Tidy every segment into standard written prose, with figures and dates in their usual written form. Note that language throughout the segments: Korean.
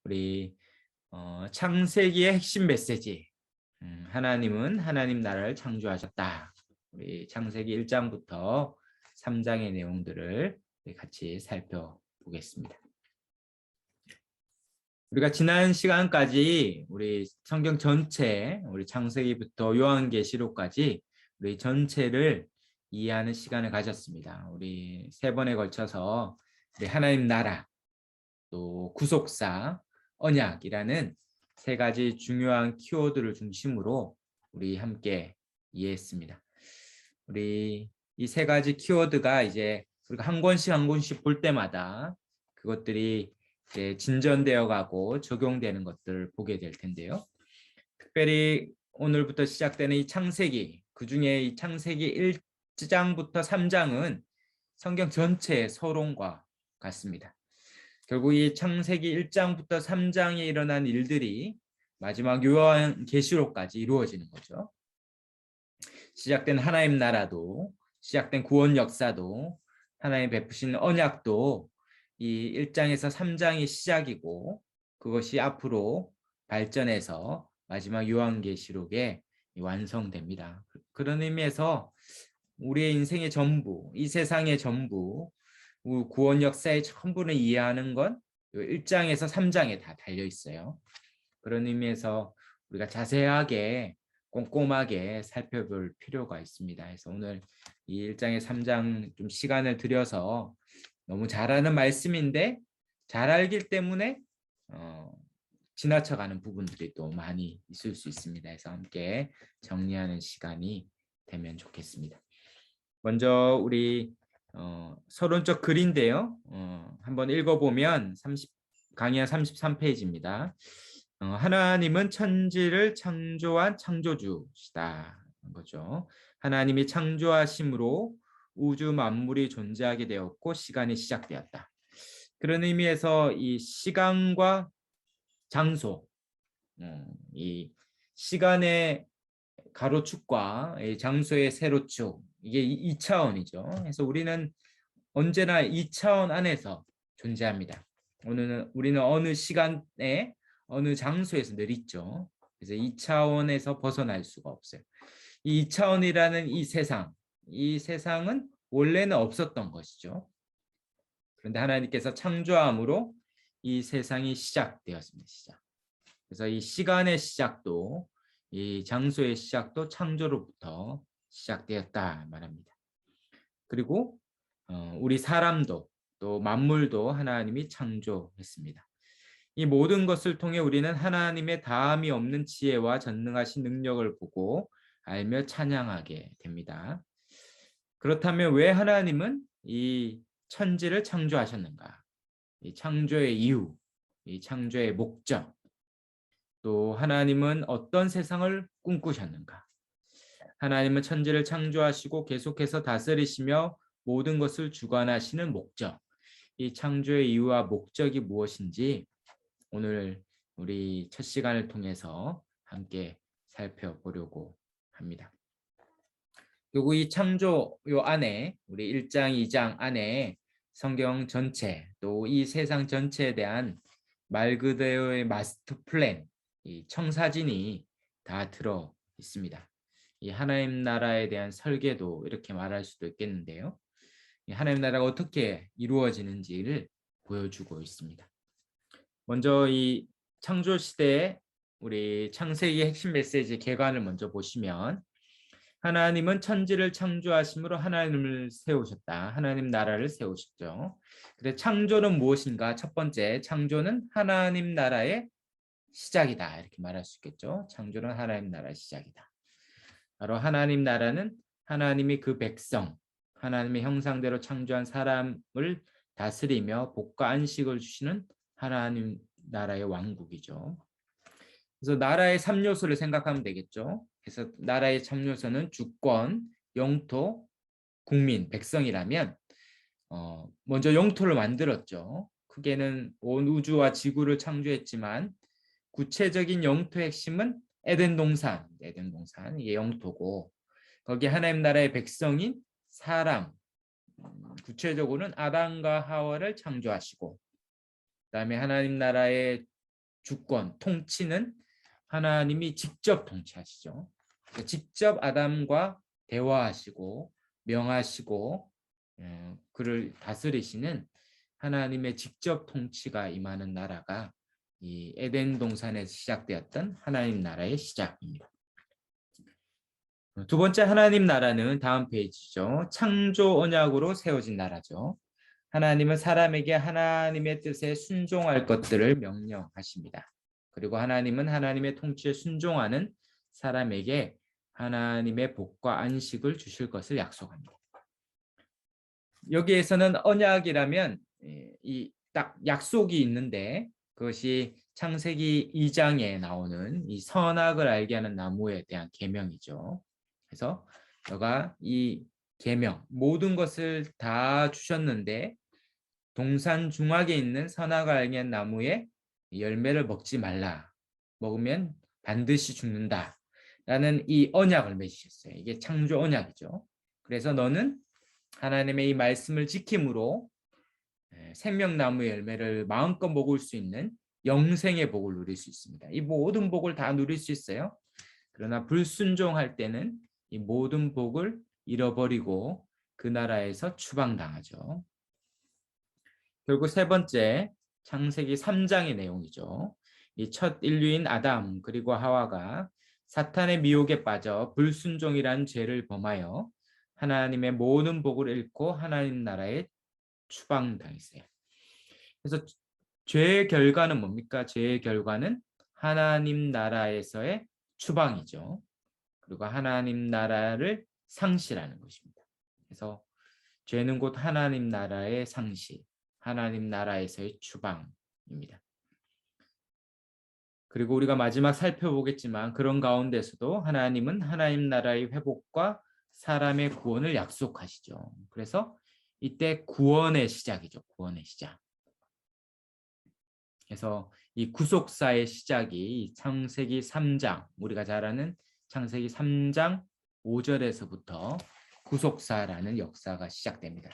우리 창세기의 핵심 메시지. 하나님은 하나님 나라를 창조하셨다. 우리 창세기 1장부터 3장의 내용들을 같이 살펴보겠습니다. 우리가 지난 시간까지 우리 성경 전체, 우리 창세기부터 요한계시록까지 우리 전체를 이해하는 시간을 가졌습니다. 우리 3번에 걸쳐서 우리 하나님 나라, 또 구속사, 언약이라는 3가지 중요한 키워드를 중심으로 우리 함께 이해했습니다. 우리 이 3가지 키워드가 이제 우리가 한 권씩 한 권씩 볼 때마다 그것들이 이제 진전되어 가고 적용되는 것들을 보게 될 텐데요. 특별히 오늘부터 시작되는 이 창세기, 그중에 이 창세기 1장부터 3장은 성경 전체의 서론과 같습니다. 결국 이 창세기 1장부터 3장에 일어난 일들이 마지막 요한계시록까지 이루어지는 거죠. 시작된 하나님 나라도, 시작된 구원 역사도, 하나님 베푸신 언약도 이 1장에서 3장이 시작이고, 그것이 앞으로 발전해서 마지막 요한계시록에 완성됩니다. 그런 의미에서 우리의 인생의 전부, 이 세상의 전부, 구원 역사의 전부를 이해하는 건 1장에서 3장에 다 달려 있어요. 그런 의미에서 우리가 자세하게 꼼꼼하게 살펴볼 필요가 있습니다. 그래서 오늘 이 1장에 3장 좀 시간을 들여서 너무 잘하는 말씀인데 잘 알기 때문에 지나쳐가는 부분들이 또 많이 있을 수 있습니다. 그래서 함께 정리하는 시간이 되면 좋겠습니다. 먼저 우리 서론적 글인데요. 한번 읽어보면 강의 33페이지입니다. 하나님은 천지를 창조한 창조주시다. 거죠. 하나님이 창조하심으로 우주 만물이 존재하게 되었고 시간이 시작되었다. 그런 의미에서 이 시간과 장소, 이 시간의 가로축과 장소의 세로축, 이게 2차원이죠. 그래서 우리는 언제나 2차원 안에서 존재합니다. 우리는 어느 시간에 어느 장소에서 늘 있죠. 그래서 2차원에서 벗어날 수가 없어요. 이 2차원이라는 이 세상은 원래는 없었던 것이죠. 그런데 하나님께서 창조함으로 이 세상이 시작되었습니다. 그래서 이 시간의 시작도 이 장소의 시작도 창조로부터 시작되었다 말합니다. 그리고 우리 사람도 또 만물도 하나님이 창조했습니다. 이 모든 것을 통해 우리는 하나님의 다함이 없는 지혜와 전능하신 능력을 보고 알며 찬양하게 됩니다. 그렇다면 왜 하나님은 이 천지를 창조하셨는가? 이 창조의 이유, 이 창조의 목적, 또 하나님은 어떤 세상을 꿈꾸셨는가? 하나님은 천지를 창조하시고 계속해서 다스리시며 모든 것을 주관하시는 목적, 이 창조의 이유와 목적이 무엇인지 오늘 우리 첫 시간을 통해서 함께 살펴보려고 합니다. 그리고 이 창조 요 안에 우리 1장, 2장 안에 성경 전체 또 이 세상 전체에 대한 말 그대로의 마스터 플랜, 이 청사진이 다 들어 있습니다. 이 하나님 나라에 대한 설계도 이렇게 말할 수도 있겠는데요. 이 하나님 나라가 어떻게 이루어지는지를 보여주고 있습니다. 먼저 이 창조 시대의 우리 창세기의 핵심 메시지 개관을 먼저 보시면 하나님은 천지를 창조하심으로 하나님을 세우셨다. 하나님 나라를 세우셨죠. 그래서 창조는 무엇인가? 첫 번째, 창조는 하나님 나라의 시작이다. 이렇게 말할 수 있겠죠. 창조는 하나님 나라의 시작이다. 바로 하나님 나라는 하나님이 그 백성, 하나님의 형상대로 창조한 사람을 다스리며 복과 안식을 주시는 하나님 나라의 왕국이죠. 그래서 나라의 3요소를 생각하면 되겠죠. 그래서 나라의 3요소는 주권, 영토, 국민, 백성이라면 먼저 영토를 만들었죠. 크게는 온 우주와 지구를 창조했지만 구체적인 영토의 핵심은 에덴 동산 이게 영토고 거기 하나님 나라의 백성인 사람, 구체적으로는 아담과 하와를 창조하시고 그다음에 하나님 나라의 주권, 통치는 하나님이 직접 통치하시죠. 직접 아담과 대화하시고 명하시고 그를 다스리시는 하나님의 직접 통치가 임하는 나라가 이 에덴 동산에서 시작되었던 하나님 나라의 시작입니다. 두 번째 하나님 나라는 다음 페이지죠. 창조 언약으로 세워진 나라죠. 하나님은 사람에게 하나님의 뜻에 순종할 것들을 명령하십니다. 그리고 하나님은 하나님의 통치에 순종하는 사람에게 하나님의 복과 안식을 주실 것을 약속합니다. 여기에서는 언약이라면 이 딱 약속이 있는데 그것이 창세기 2장에 나오는 이 선악을 알게 하는 나무에 대한 계명이죠. 그래서 너가 이 계명 모든 것을 다 주셨는데 동산 중앙에 있는 선악을 알게 하는 나무의 열매를 먹지 말라. 먹으면 반드시 죽는다. 라는 이 언약을 맺으셨어요. 이게 창조 언약이죠. 그래서 너는 하나님의 이 말씀을 지킴으로 생명나무의 열매를 마음껏 먹을 수 있는 영생의 복을 누릴 수 있습니다. 이 모든 복을 다 누릴 수 있어요. 그러나 불순종할 때는 이 모든 복을 잃어버리고 그 나라에서 추방당하죠. 결국 세 번째 창세기 3장의 내용이죠. 이 첫 인류인 아담 그리고 하와가 사탄의 미혹에 빠져 불순종이란 죄를 범하여 하나님의 모든 복을 잃고 하나님 나라에 추방당했어요. 그래서 죄의 결과는 뭡니까? 죄의 결과는 하나님 나라에서의 추방이죠. 그리고 하나님 나라를 상실하는 것입니다. 그래서 죄는 곧 하나님 나라의 상실, 하나님 나라에서의 추방입니다. 그리고 우리가 마지막 살펴보겠지만 그런 가운데서도 하나님은 하나님 나라의 회복과 사람의 구원을 약속하시죠. 그래서 이때 구원의 시작이죠. 구원의 시작. 그래서 이 구속사의 시작이 창세기 3장, 우리가 잘 아는 창세기 3장 5절에서부터 구속사라는 역사가 시작됩니다.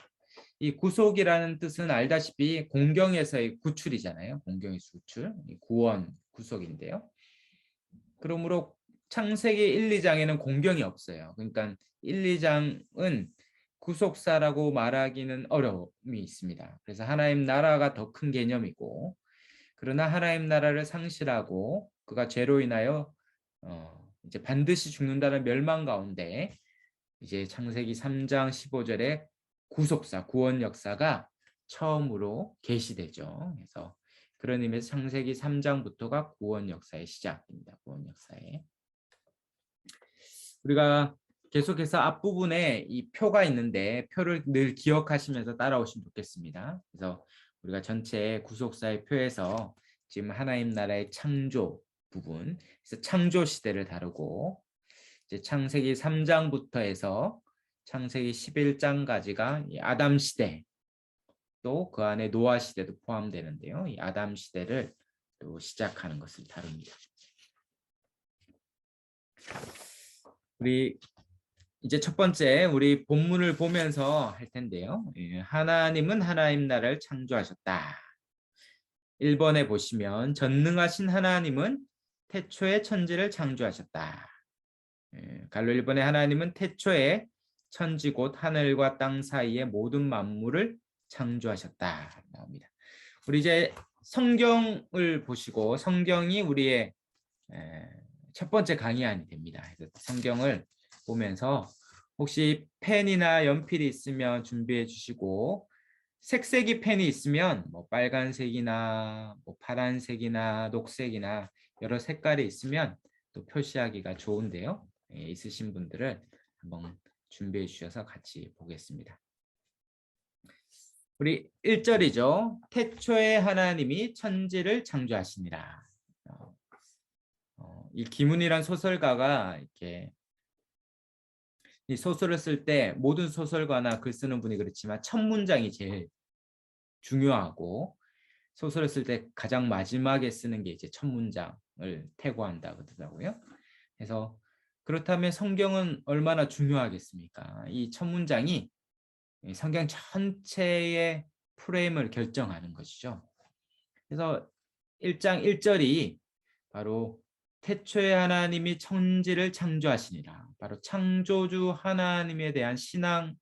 이 구속이라는 뜻은 알다시피 공경에서의 구출이잖아요. 공경에서 구출, 구원, 구속인데요. 그러므로 창세기 1, 2장에는 공경이 없어요. 그러니까 1, 2장은 구속사라고 말하기는 어려움이 있습니다. 그래서 하나님 나라가 더 큰 개념이고 그러나 하나님 나라를 상실하고 그가 죄로 인하여 이제 반드시 죽는다는 멸망 가운데 이제 창세기 3장 15절에 구속사, 구원 역사가 처음으로 계시되죠. 그래서 그런 의미에서 창세기 3장부터가 구원 역사의 시작입니다. 구원 역사의. 우리가 계속해서 앞부분에 이 표가 있는데 표를 늘 기억하시면서 따라오시면 좋겠습니다. 그래서 우리가 전체 구속사의 표에서 지금 하나님 나라의 창조 부분, 그래서 창조 시대를 다루고 이제 창세기 3장부터 해서 창세기 11장까지가 아담 시대, 또 그 안에 노아 시대도 포함되는데요. 이 아담 시대를 또 시작하는 것을 다룹니다. 우리 이제 첫 번째 우리 본문을 보면서 할 텐데요. 하나님은 하나님 나라를 창조하셨다. 1번에 보시면 전능하신 하나님은 태초에 천지를 창조하셨다. 갈로 1번에 하나님은 태초에 천지 곧 하늘과 땅 사이의 모든 만물을 창조하셨다. 나옵니다. 우리 이제 성경을 보시고 성경이 우리의 첫 번째 강의안이 됩니다. 성경을 보면서 혹시 펜이나 연필이 있으면 준비해 주시고 색색이 펜이 있으면 뭐 빨간색이나 뭐 파란색이나 녹색이나 여러 색깔이 있으면 또 표시하기가 좋은데요. 있으신 분들은 한번 준비해 주셔서 같이 보겠습니다. 우리 1절이죠. 태초에 하나님이 천지를 창조하시니라. 이 김훈이란 소설가가 이렇게 이 소설을 쓸 때 모든 소설가나 글 쓰는 분이 그렇지만 첫 문장이 제일 중요하고 소설을 쓸 때 가장 마지막에 쓰는 게 이제 첫 문장을 태고한다 그러더라고요. 그래서 그렇다면 성경은 얼마나 중요하겠습니까? 이 첫 문장이 성경 전체의 프레임을 결정하는 것이죠. 그래서 1장 1절이 바로 태초에 하나님이 천지를 창조하시니라. 바로 창조주 하나님에 대한 신앙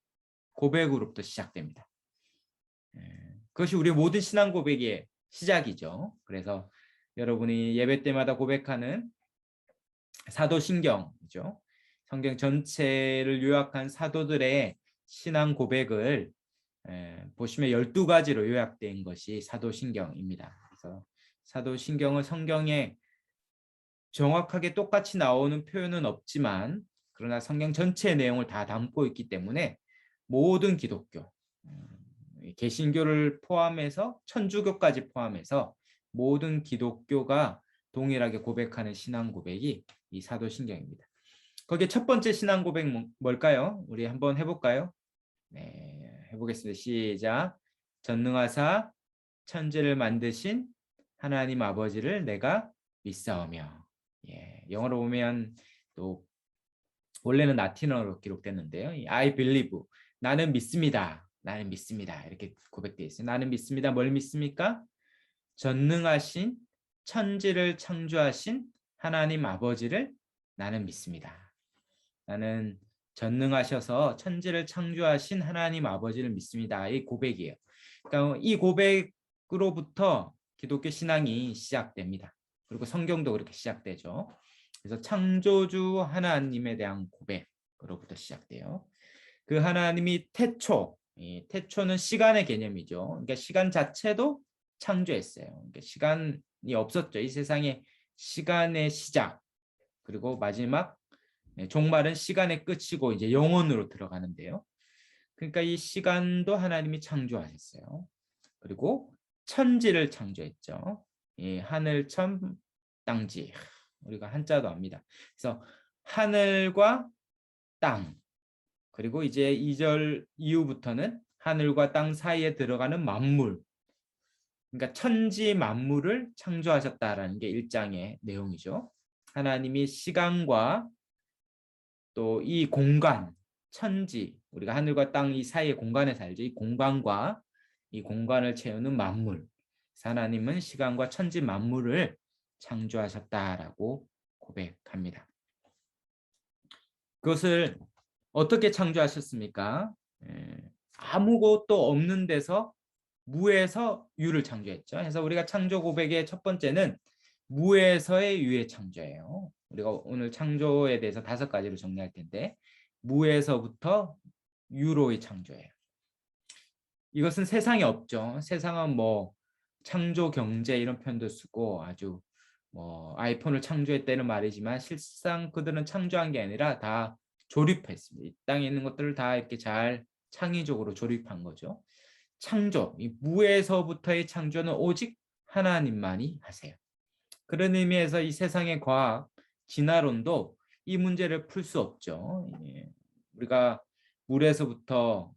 고백으로부터 시작됩니다. 그것이 우리 모든 신앙 고백의 시작이죠. 그래서 여러분이 예배 때마다 고백하는 사도신경이죠. 성경 전체를 요약한 사도들의 신앙 고백을 보시면 12가지로 요약된 것이 사도신경입니다. 그래서 사도신경은 성경에 정확하게 똑같이 나오는 표현은 없지만 그러나 성경 전체의 내용을 다 담고 있기 때문에 모든 기독교, 개신교를 포함해서 천주교까지 포함해서 모든 기독교가 동일하게 고백하는 신앙 고백이 이 사도신경입니다. 거기에 첫 번째 신앙 고백 뭘까요? 우리 한번 해볼까요? 네, 해보겠습니다. 시작. 전능하사 천지를 만드신 하나님 아버지를 내가 믿사오며. 예, 영어로 보면 또 원래는 라틴어로 기록됐는데요. I believe. 나는 믿습니다. 나는 믿습니다. 이렇게 고백되어 있어요. 나는 믿습니다. 뭘 믿습니까? 전능하신 천지를 창조하신 하나님 아버지를 나는 믿습니다. 나는 전능하셔서 천지를 창조하신 하나님 아버지를 믿습니다. 이 고백이에요. 그러니까 이 고백으로부터 기독교 신앙이 시작됩니다. 그리고 성경도 그렇게 시작되죠. 그래서 창조주 하나님에 대한 고백으로부터 시작돼요. 그 하나님이 태초, 이 태초는 시간의 개념이죠. 그러니까 시간 자체도 창조했어요. 그러니까 시간이 없었죠. 이 세상에 시간의 시작, 그리고 마지막 종말은 시간의 끝이고 이제 영원으로 들어가는데요. 그러니까 이 시간도 하나님이 창조하셨어요. 그리고 천지를 창조했죠. 이 하늘, 천, 땅지. 우리가 한자도 압니다. 그래서 하늘과 땅, 그리고 이제 2절 이후부터는 하늘과 땅 사이에 들어가는 만물, 그러니까 천지 만물을 창조하셨다라는 게 1장의 내용이죠. 하나님이 시간과 또 이 공간, 천지, 우리가 하늘과 땅 이 사이의 공간에 살죠. 이 공간과 이 공간을 채우는 만물, 하나님은 시간과 천지 만물을 창조하셨다라고 고백합니다. 그것을 어떻게 창조하셨습니까? 아무것도 없는 데서 무에서 유를 창조했죠. 그래서 우리가 창조 고백의 첫 번째는 무에서의 유의 창조예요. 우리가 오늘 창조에 대해서 5가지로 정리할 텐데 무에서부터 유로의 창조예요. 이것은 세상에 없죠. 세상은 뭐 창조 경제 이런 표현도 쓰고 아주 뭐 아이폰을 창조했다는 말이지만 실상 그들은 창조한 게 아니라 다 조립했습니다. 이 땅에 있는 것들을 다 이렇게 잘 창의적으로 조립한 거죠. 창조, 이 무에서부터의 창조는 오직 하나님만이 하세요. 그런 의미에서 이 세상의 과학, 진화론도 이 문제를 풀 수 없죠. 우리가 물에서부터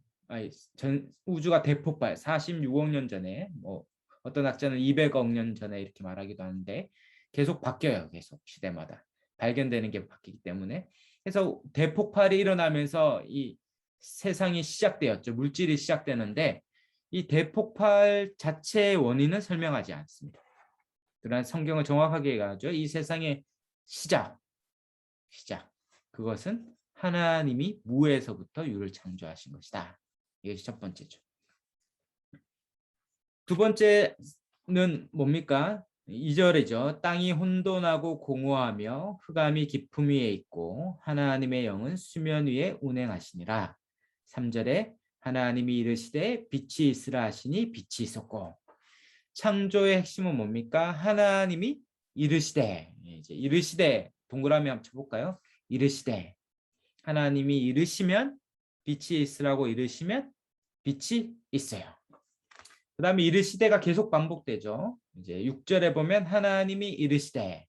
우주가 대폭발 46억 년 전에, 뭐 어떤 학자는 200억 년 전에 이렇게 말하기도 하는데 계속 바뀌어요. 계속 시대마다 발견되는 게 바뀌기 때문에. 그래서 대폭발이 일어나면서 이 세상이 시작되었죠. 물질이 시작되는데 이 대폭발 자체의 원인은 설명하지 않습니다. 그러나 성경을 정확하게 얘기하죠. 이 세상의 시작. 그것은 하나님이 무에서부터 유를 창조하신 것이다. 이것이 첫 번째죠. 두 번째는 뭡니까? 2절이죠. 땅이 혼돈하고 공허하며 흑암이 깊음 위에 있고 하나님의 영은 수면 위에 운행하시니라. 3절에 하나님이 이르시되 빛이 있으라 하시니 빛이 있었고. 창조의 핵심은 뭡니까? 하나님이 이르시되. 이제 이르시되 동그라미 한번 쳐볼까요? 이르시되. 하나님이 이르시면 빛이 있으라고 이르시면 빛이 있어요. 그 다음에 이르시되가 계속 반복되죠. 이제 6절에 보면 하나님이 이르시되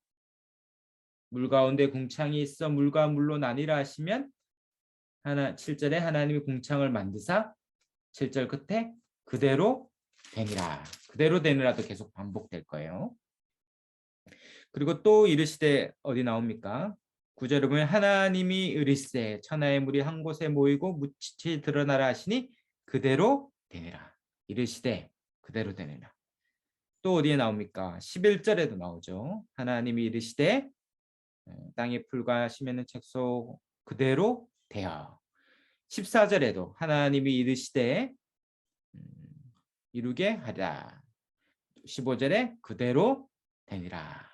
물 가운데 궁창이 있어 물과 물로 나뉘라 하시면 7절에 하나님이 궁창을 만드사 7절 끝에 그대로 되니라. 그대로 되니라도 계속 반복될 거예요. 그리고 또 이르시되 어디 나옵니까? 9절에 보면 하나님이 이르시되 천하의 물이 한 곳에 모이고 묻히 드러나라 하시니 그대로 되니라. 이르시되 그대로 되니라. 또 어디에 나옵니까? 11절에도 나오죠. 하나님이 이르시되 땅의 풀과 심에는 책소 그대로 되어. 14절에도 하나님이 이르시되 이루게 하리라. 15절에 그대로 되니라.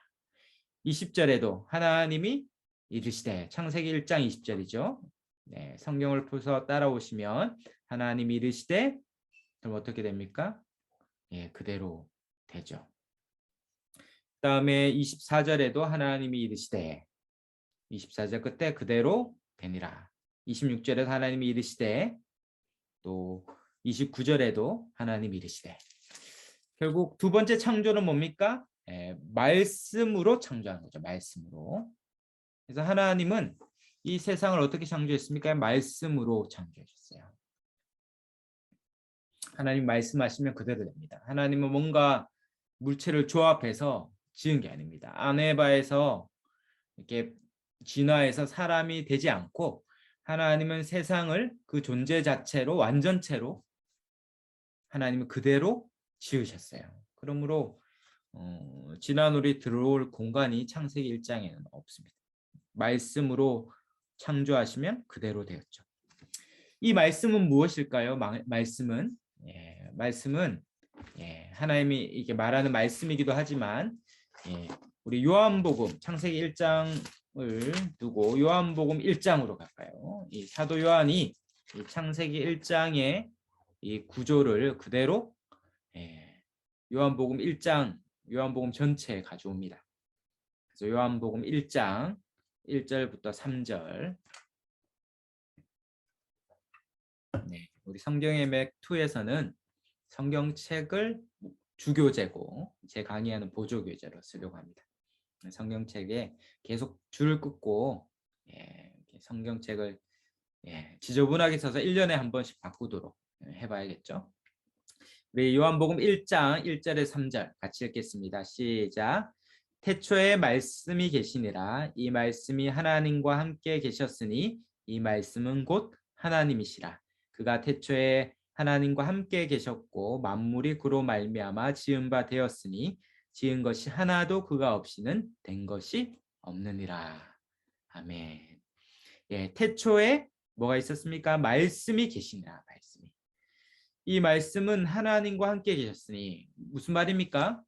20절에도 하나님이 이르시되, 창세기 1장 20절이죠. 네, 성경을 펴서 따라오시면 하나님이 이르시되 그럼 어떻게 됩니까? 예, 그대로 되죠. 그다음에 24절에도 하나님이 이르시되 24절 끝에 그대로 되니라. 26절에도 하나님이 이르시되 또 29절에도 하나님이 이르시되. 결국 두 번째 창조는 뭡니까? 말씀으로 창조한 거죠. 말씀으로. 그래서 하나님은 이 세상을 어떻게 창조했습니까? 말씀으로 창조하셨어요. 하나님 말씀하시면 그대로 됩니다. 하나님은 뭔가 물체를 조합해서 지은 게 아닙니다. 아네바에서 이렇게 진화해서 사람이 되지 않고 하나님은 세상을 그 존재 자체로 완전체로 하나님은 그대로 지으셨어요. 그러므로 진화론이 들어올 공간이 창세기 1장에는 없습니다. 말씀으로 창조하시면 그대로 되었죠. 이 말씀은 무엇일까요? 말씀은 말씀은 하나님이 이게 말하는 말씀이기도 하지만 우리 요한복음 창세기 1장을 두고 요한복음 1장으로 갈까요? 이 사도 요한이 이 창세기 1장의 이 구조를 그대로 요한복음 1장, 요한복음 전체에 가져옵니다. 그래서 요한복음 1장 1절부터 3절. 우리 성경의 맥2에서는 성경책을 주교재고 제 강의하는 보조교재로 쓰려고 합니다. 성경책에 계속 줄을 끊고 성경책을 지저분하게 써서 1년에 한 번씩 바꾸도록 해봐야겠죠. 우리 요한복음 1장 1절에 3절 같이 읽겠습니다. 시작. 태초에 말씀이 계시니라. 이 말씀이 하나님과 함께 계셨으니 이 말씀은 곧 하나님이시라. 그가 태초에 하나님과 함께 계셨고 만물이 그로 말미암아 지은 바 되었으니 지은 것이 하나도 그가 없이는 된 것이 없느니라. 아멘. 태초에 뭐가 있었습니까? 말씀이 계시니라. 말씀이. 이 말씀은 하나님과 함께 계셨으니 무슨 말입니까?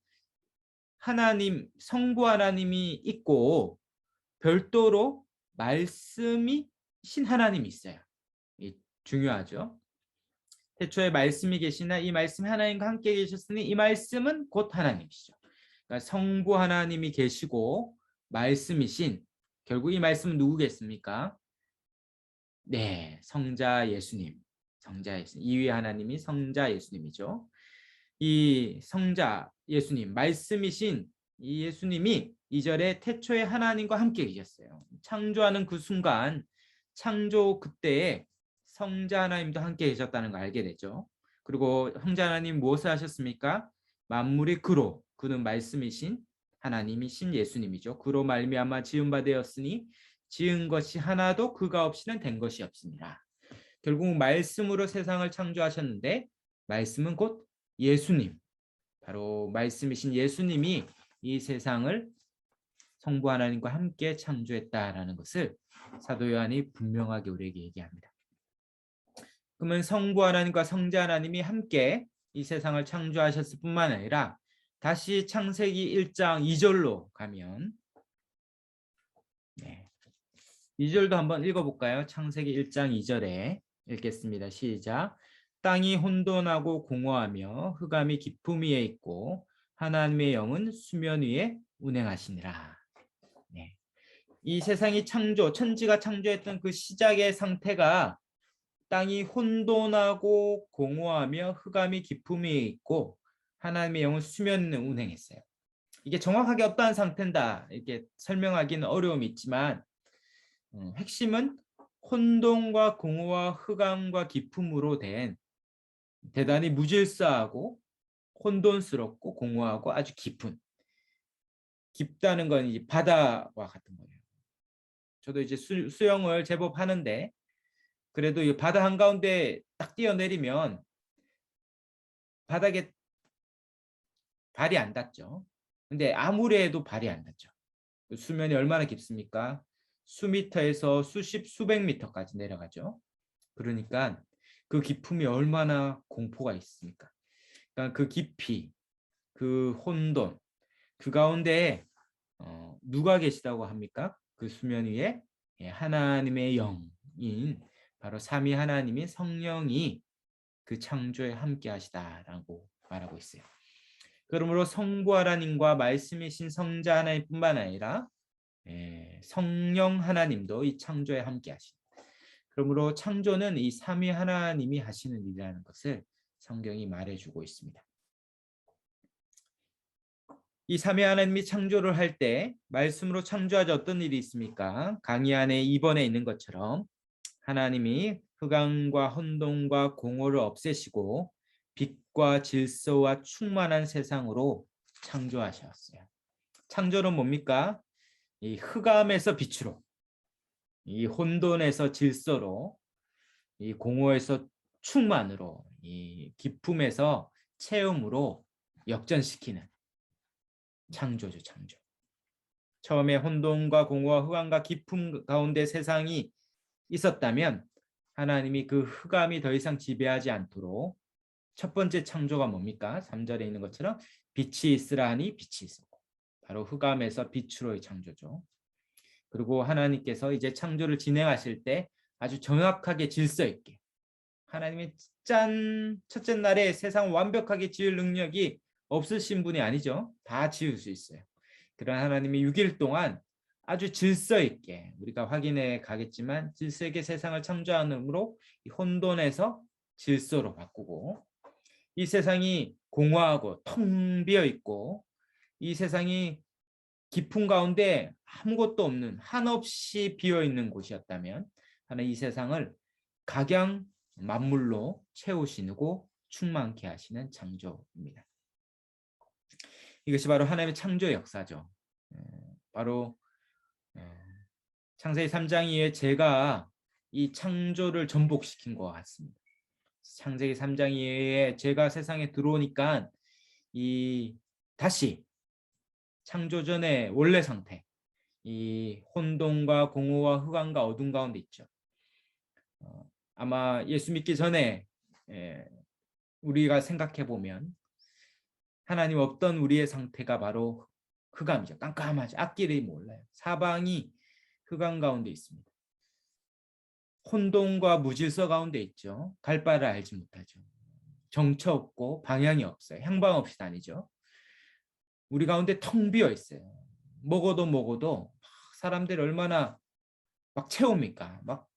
하나님, 성부 하나님이 있고 별도로 말씀이 신 하나님이 있어요. 중요하죠. 태초에 말씀이 계시나 이 말씀이 하나님과 함께 계셨으니 이 말씀은 곧 하나님이시죠. 그러니까 성부 하나님이 계시고 말씀이신, 결국 이 말씀은 누구겠습니까? 네, 성자 예수님. 성자 예수님. 이위 하나님이 성자 예수님이죠. 이 성자 예수님, 말씀이신 이 예수님이 2절에 태초에 하나님과 함께 계셨어요. 창조하는 그 순간, 창조 그때에 성자 하나님도 함께 계셨다는 걸 알게 되죠. 그리고 성자 하나님 무엇을 하셨습니까? 만물이 그로, 그는 말씀이신 하나님이신 예수님이죠. 그로 말미암아 지은 바 되었으니 지은 것이 하나도 그가 없이는 된 것이 없습니다. 결국 말씀으로 세상을 창조하셨는데 말씀은 곧 예수님, 바로 말씀이신 예수님이 이 세상을 성부 하나님과 함께 창조했다라는 것을 사도 요한이 분명하게 우리에게 얘기합니다. 그러면 성부 하나님과 성자 하나님이 함께 이 세상을 창조하셨을 뿐만 아니라 다시 창세기 1장 2절로 가면 2절도 한번 읽어볼까요? 창세기 1장 2절에 읽겠습니다. 시작. 땅이 혼돈하고 공허하며 흑암이 깊음 위에 있고 하나님의 영은 수면 위에 운행하시니라. 이 세상이 창조, 천지가 창조했던 그 시작의 상태가 땅이 혼돈하고 공허하며 흑암이 깊음 위에 있고 하나님의 영은 수면 위에 운행했어요. 이게 정확하게 어떠한 상태인다 이렇게 설명하기는 어려움이 있지만 핵심은 혼돈과 공허와 흑암과 깊음으로 된 대단히 무질서하고 혼돈스럽고 공허하고 아주 깊다는 건 이제 바다와 같은 거예요. 저도 이제 수영을 제법 하는데 그래도 이 바다 한가운데 딱 뛰어내리면 바닥에 발이 안 닿죠. 근데 아무리 해도 발이 안 닿죠. 수면이 얼마나 깊습니까? 수미터에서 수십, 수백 미터까지 내려가죠. 그러니까 그 깊음이 얼마나 공포가 있습니까? 그러니까 그 깊이, 그 혼돈, 그 가운데 누가 계시다고 합니까? 그 수면 위에 하나님의 영인 바로 삼위 하나님인 성령이 그 창조에 함께 하시다라고 말하고 있어요. 그러므로 성부 하나님과 말씀이신 성자 하나님뿐만 아니라 성령 하나님도 이 창조에 함께 하십니다. 그러므로 창조는 이 삼위 하나님이 하시는 일이라는 것을 성경이 말해주고 있습니다. 이 삼위 하나님이 창조를 할 때 말씀으로 창조하자 어떤 일이 있습니까? 강의 안에 2번에 있는 것처럼 하나님이 흑암과 혼돈과 공허를 없애시고 빛과 질서와 충만한 세상으로 창조하셨어요. 창조는 뭡니까? 이 흑암에서 빛으로, 이 혼돈에서 질서로, 이 공허에서 충만으로, 이 기쁨에서 체험으로 역전시키는 창조죠, 창조. 처음에 혼돈과 공허와 흑암과 기쁨 가운데 세상이 있었다면 하나님이 그 흑암이 더 이상 지배하지 않도록 첫 번째 창조가 뭡니까? 3절에 있는 것처럼 빛이 있으라 하니 빛이 있었고, 바로 흑암에서 빛으로의 창조죠. 그리고 하나님께서 이제 창조를 진행하실 때 아주 정확하게 질서 있게, 하나님의 짠 첫째 날에 세상 완벽하게 지을 능력이 없으신 분이 아니죠. 다 지을 수 있어요. 그런 하나님이 6일 동안 아주 질서 있게, 우리가 확인해 가겠지만 질서 있게 세상을 창조함으로 혼돈에서 질서로 바꾸고, 이 세상이 공허하고 텅 비어 있고 이 세상이 깊은 가운데 아무것도 없는, 한없이 비어 있는 곳이었다면 하나님 이 세상을 각양 만물로 채우시고 충만케 하시는 창조입니다. 이것이 바로 하나님의 창조 역사죠. 바로 창세기 3장 이후에 제가 이 창조를 전복시킨 것 같습니다. 창세기 3장 이후에 제가 세상에 들어오니까 이 다시 창조 전의 원래 상태, 이 혼돈과 공허와 흑암과 어둠 가운데 있죠. 아마 예수 믿기 전에 우리가 생각해 보면 하나님 없던 우리의 상태가 바로 흑암이죠. 깜깜하죠. 앞길이 몰라요. 사방이 흑암 가운데 있습니다. 혼돈과 무질서 가운데 있죠. 갈 바를 알지 못하죠. 정처 없고 방향이 없어요. 향방 없이 다니죠. 우리 가운데 텅 비어 있어요. 먹어도 사람들이 얼마나 막 채웁니까? 막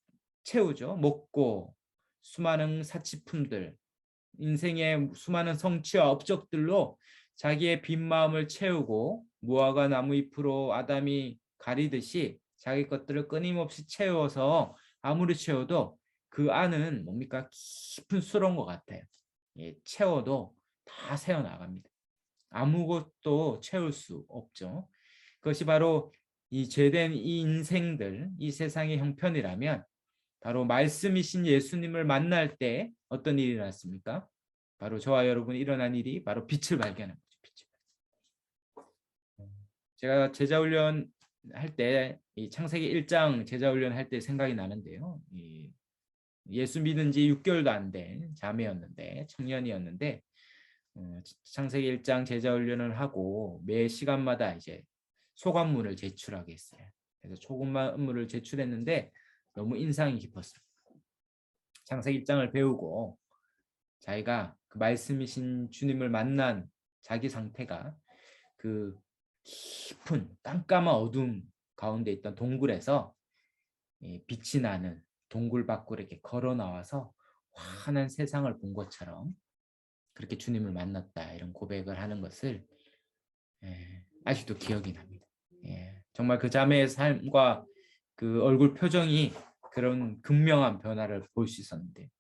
채우죠. 먹고 수많은 사치품들, 인생의 수많은 성취와 업적들로 자기의 빈 마음을 채우고 무화과 나무 잎으로 아담이 가리듯이 자기 것들을 끊임없이 채워서 아무리 채워도 그 안은 뭡니까? 깊은 수렁 것 같아요. 채워도 다 새어나갑니다. 아무것도 채울 수 없죠. 그것이 바로 이 죄된 이 인생들, 이 세상의 형편이라면 바로 말씀이신 예수님을 만날 때 어떤 일이 일어났습니까? 바로 저와 여러분이 일어난 일이 바로 빛을 발견한 거죠. 빛을. 제가 제자훈련 할 때 이 창세기 1장 제자훈련 할 때 생각이 나는데요. 예수 믿은 지 6개월도 안 된 자매였는데, 청년이었는데 창세기 1장 제자훈련을 하고 매 시간마다 이제 소감문을 제출하게 했어요. 그래서 소감문을 제출했는데 너무 인상이 깊었습니다. 창세기 1장을 배우고 자기가 그 말씀이신 주님을 만난 자기 상태가 그 깊은 깜깜한 어둠 가운데 있던 동굴에서 빛이 나는 동굴 밖으로 이렇게 걸어 나와서 환한 세상을 본 것처럼 그렇게 주님을 만났다, 이런 고백을 하는 것을 아직도 기억이 납니다. 정말 그 자매의 삶과 그 얼굴 표정이 그런 극명한 변화를 볼 수 있었는데,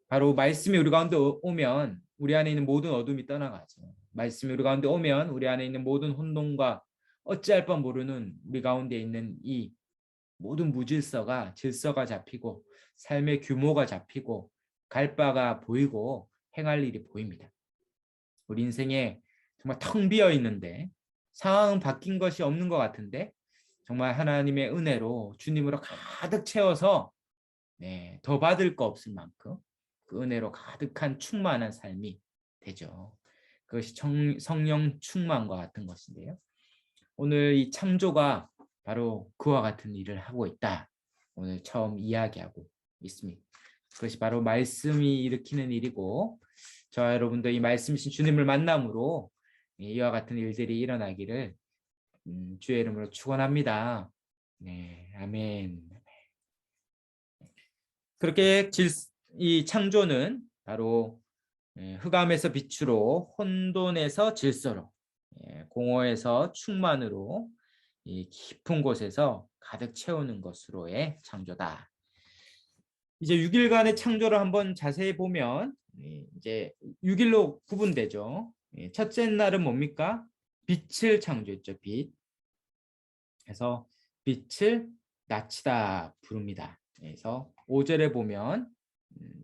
바로 말씀이 우리 가운데 오면 우리 안에 있는 모든 어둠이 떠나가죠. 말씀이 우리 가운데 오면 우리 안에 있는 모든 혼돈과 어찌할 바 모르는 우리 가운데 있는 이 모든 무질서가 질서가 잡히고 삶의 규모가 잡히고 갈 바가 보이고 행할 일이 보입니다. 우리 인생에 정말 텅 비어 있는데 상황은 바뀐 것이 없는 것 같은데 정말 하나님의 은혜로 주님으로 가득 채워서 더 받을 거 없을 만큼 그 은혜로 가득한 충만한 삶이 되죠. 그것이 성령 충만과 같은 것인데요. 오늘 이 창조가 바로 그와 같은 일을 하고 있다. 오늘 처음 이야기하고 있습니다. 그것이 바로 말씀이 일으키는 일이고 저와 여러분도 이 말씀이신 주님을 만남으로 이와 같은 일들이 일어나기를 주의 이름으로 축원합니다. 네, 아멘. 그렇게 이 창조는 바로 흑암에서 빛으로 혼돈에서 질서로 공허에서 충만으로 이 깊은 곳에서 가득 채우는 것으로의 창조다. 이제 6일간의 창조를 한번 자세히 보면 이제 6일로 구분되죠. 첫째 날은 뭡니까? 빛을 창조했죠. 빛. 그래서 빛을 낮이다 부릅니다. 그래서 5절에 보면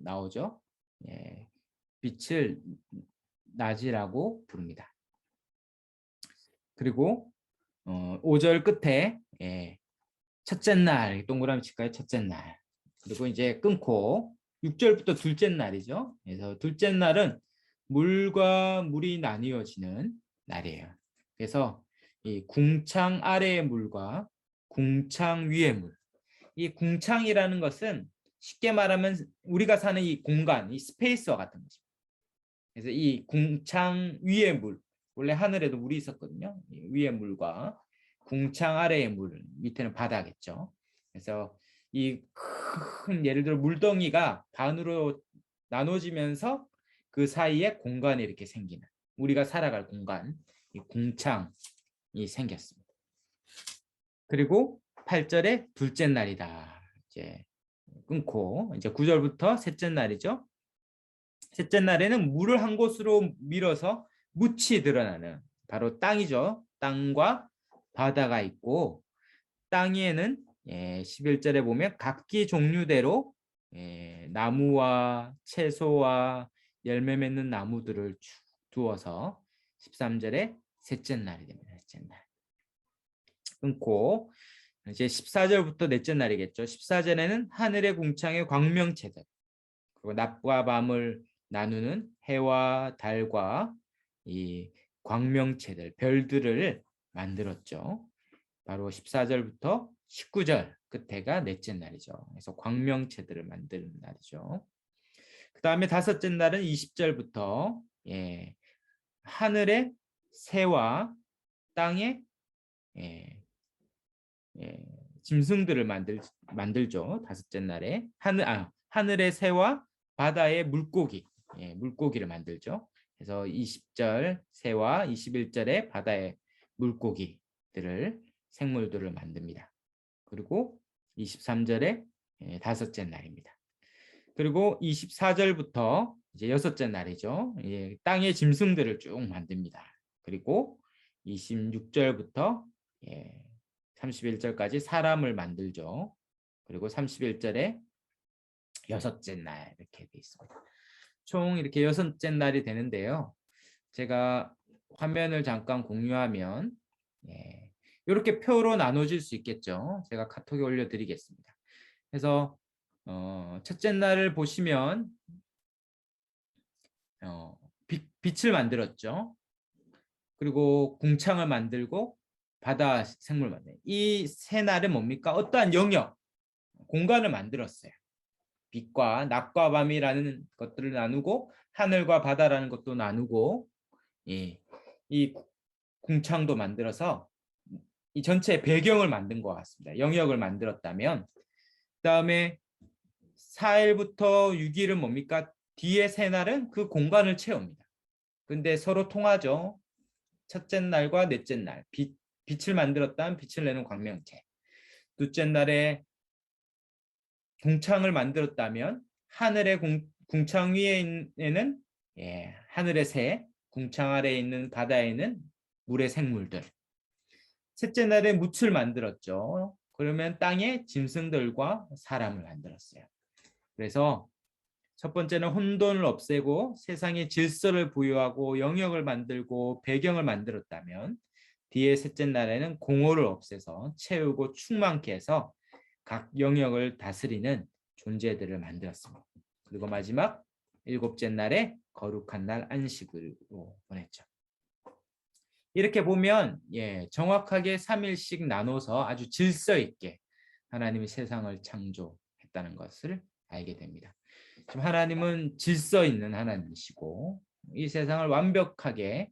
나오죠. 빛을 낮이라고 부릅니다. 그리고 5절 끝에 첫째 날 동그라미 칠까요? 첫째 날. 그리고 이제 끊고 6절부터 둘째 날이죠. 그래서 둘째 날은 물과 물이 나뉘어지는 날이에요. 그래서 이 궁창 아래의 물과 궁창 위의 물. 이 궁창이라는 것은 쉽게 말하면 우리가 사는 이 공간, 이 스페이스와 같은 것입니다. 그래서 이 궁창 위의 물, 원래 하늘에도 물이 있었거든요. 위의 물과 궁창 아래의 물, 밑에는 바다겠죠. 그래서 이 큰 예를 들어 물덩이가 반으로 나눠지면서 그 사이에 공간이 이렇게 생기는 우리가 살아갈 공간, 이 궁창이 생겼습니다. 그리고 8절에 둘째 날이다. 이제 끊고 이제 9절부터 셋째 날이죠. 셋째 날에는 물을 한 곳으로 밀어서 묻이 드러나는 바로 땅이죠. 땅과 바다가 있고 땅 위에는 11절에 보면 각기 종류대로 나무와 채소와 열매 맺는 나무들을 쭉 두어서 13절에 셋째 날이 됩니다. 셋째 날. 끊고 이제 14절부터 넷째 날이겠죠. 14절에는 하늘의 궁창의 광명체들 그리고 낮과 밤을 나누는 해와 달과 이 광명체들 별들을 만들었죠. 바로 14절부터 19절 끝에가 넷째 날이죠. 그래서 광명체들을 만드는 날이죠. 그 다음에 다섯째 날은 20절부터 하늘의 새와 땅의 짐승들을 만들죠. 다섯째 날에 하늘의 새와 바다의 물고기, 물고기를 만들죠. 그래서 20절 새와 21절에 바다의 물고기들을 생물들을 만듭니다. 그리고 23절에 다섯째 날입니다. 그리고 24절부터 이제 여섯째 날이죠. 땅의 짐승들을 쭉 만듭니다. 그리고 26절부터 31절까지 사람을 만들죠. 그리고 31절에 여섯째 날 이렇게 돼 있습니다. 총 이렇게 여섯째 날이 되는데요. 제가 화면을 잠깐 공유하면 이렇게 표로 나눠질 수 있겠죠. 제가 카톡에 올려드리겠습니다. 그래서 첫째 날을 보시면 빛을 만들었죠. 그리고 궁창을 만들고 바다 생물 만들. 이 세 날은 뭡니까? 어떠한 영역, 공간을 만들었어요. 빛과 낮과 밤이라는 것들을 나누고 하늘과 바다라는 것도 나누고 이 궁창도 만들어서 이 전체 배경을 만든 것 같습니다. 영역을 만들었다면 그다음에 4일부터 6일은 뭡니까? 뒤에 세 날은 그 공간을 채웁니다. 근데 서로 통하죠. 첫째 날과 넷째 날 빛을 만들었다면 빛을 내는 광명체. 둘째 날에 궁창을 만들었다면 하늘의 궁창 위에는 하늘의 새, 궁창 아래에 있는 바다에 있는 물의 생물들. 셋째 날에 묻을 만들었죠. 그러면 땅에 짐승들과 사람을 만들었어요. 그래서 첫 번째는 혼돈을 없애고 세상에 질서를 부여하고 영역을 만들고 배경을 만들었다면, 뒤에 셋째 날에는 공허를 없애서 채우고 충만케 해서 각 영역을 다스리는 존재들을 만들었습니다. 그리고 마지막 일곱째 날에 거룩한 날 안식으로 보냈죠. 이렇게 보면 정확하게 3일씩 나눠서 아주 질서 있게 하나님이 세상을 창조했다는 것을 알게 됩니다. 지금 하나님은 질서 있는 하나님이시고 이 세상을 완벽하게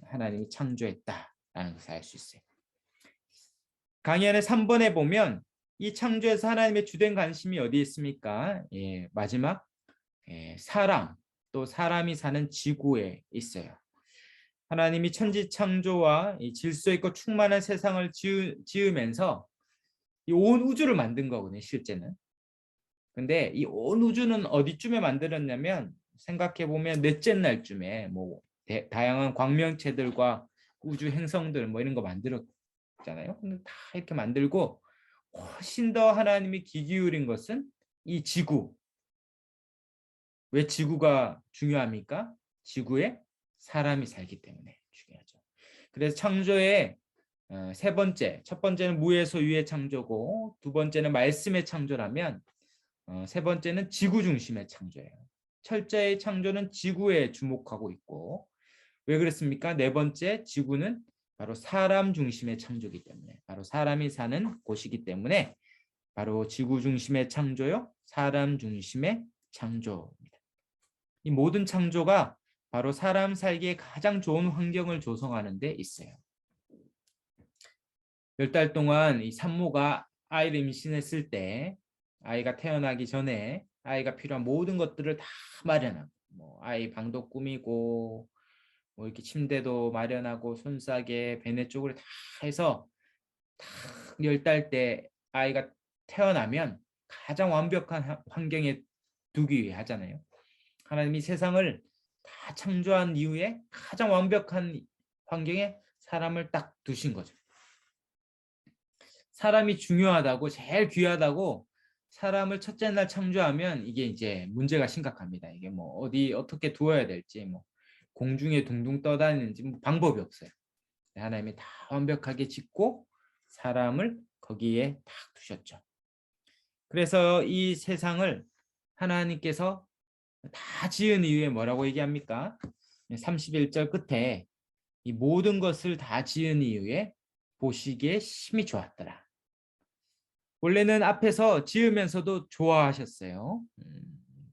하나님이 창조했다라는 것을 알 수 있어요. 강의 3번에 보면 이 창조에서 하나님의 주된 관심이 어디에 있습니까? 마지막 사람, 또 사람이 사는 지구에 있어요. 하나님이 천지 창조와 이 질서 있고 충만한 세상을 지으면서 이 온 우주를 만든 거거든요, 실제는. 근데 이 온 우주는 어디쯤에 만들었냐면, 생각해 보면 넷째 날쯤에 뭐 다양한 광명체들과 우주 행성들 뭐 이런 거 만들었잖아요. 근데 다 이렇게 만들고 훨씬 더 하나님이 귀 기울인 것은 이 지구. 왜 지구가 중요합니까? 지구에 사람이 살기 때문에 중요하죠. 그래서 창조의 세 번째, 첫 번째는 무에서 유의 창조고, 두 번째는 말씀의 창조라면, 세 번째는 지구 중심의 창조예요. 철자의 창조는 지구에 주목하고 있고, 왜 그렇습니까? 네 번째, 지구는 바로 사람 중심의 창조이기 때문에, 바로 사람이 사는 곳이기 때문에 바로 지구 중심의 창조요, 사람 중심의 창조입니다. 이 모든 창조가 바로 사람 살기에 가장 좋은 환경을 조성하는 데 있어요. 10달 동안 이 산모가 아이를 임신했을 때, 아이가 태어나기 전에 아이가 필요한 모든 것들을 다 마련하고, 뭐 아이 방도 꾸미고, 뭐 이렇게 침대도 마련하고, 손싸개, 베네 쪽으로 다 해서 딱 10달 때 아이가 태어나면 가장 완벽한 환경에 두기 위해 하잖아요. 하나님이 세상을 다 창조한 이후에 가장 완벽한 환경에 사람을 딱 두신 거죠. 사람이 중요하다고, 제일 귀하다고 사람을 첫째 날 창조하면 이게 이제 문제가 심각합니다. 이게 뭐 어디 어떻게 두어야 될지, 뭐 공중에 둥둥 떠다니는지 뭐 방법이 없어요. 하나님이 다 완벽하게 짓고 사람을 거기에 딱 두셨죠. 그래서 이 세상을 하나님께서 다 지은 이후에 뭐라고 얘기합니까? 31절 끝에 이 모든 것을 다 지은 이후에 보시기에 심히 좋았더라. 원래는 앞에서 지으면서도 좋아하셨어요.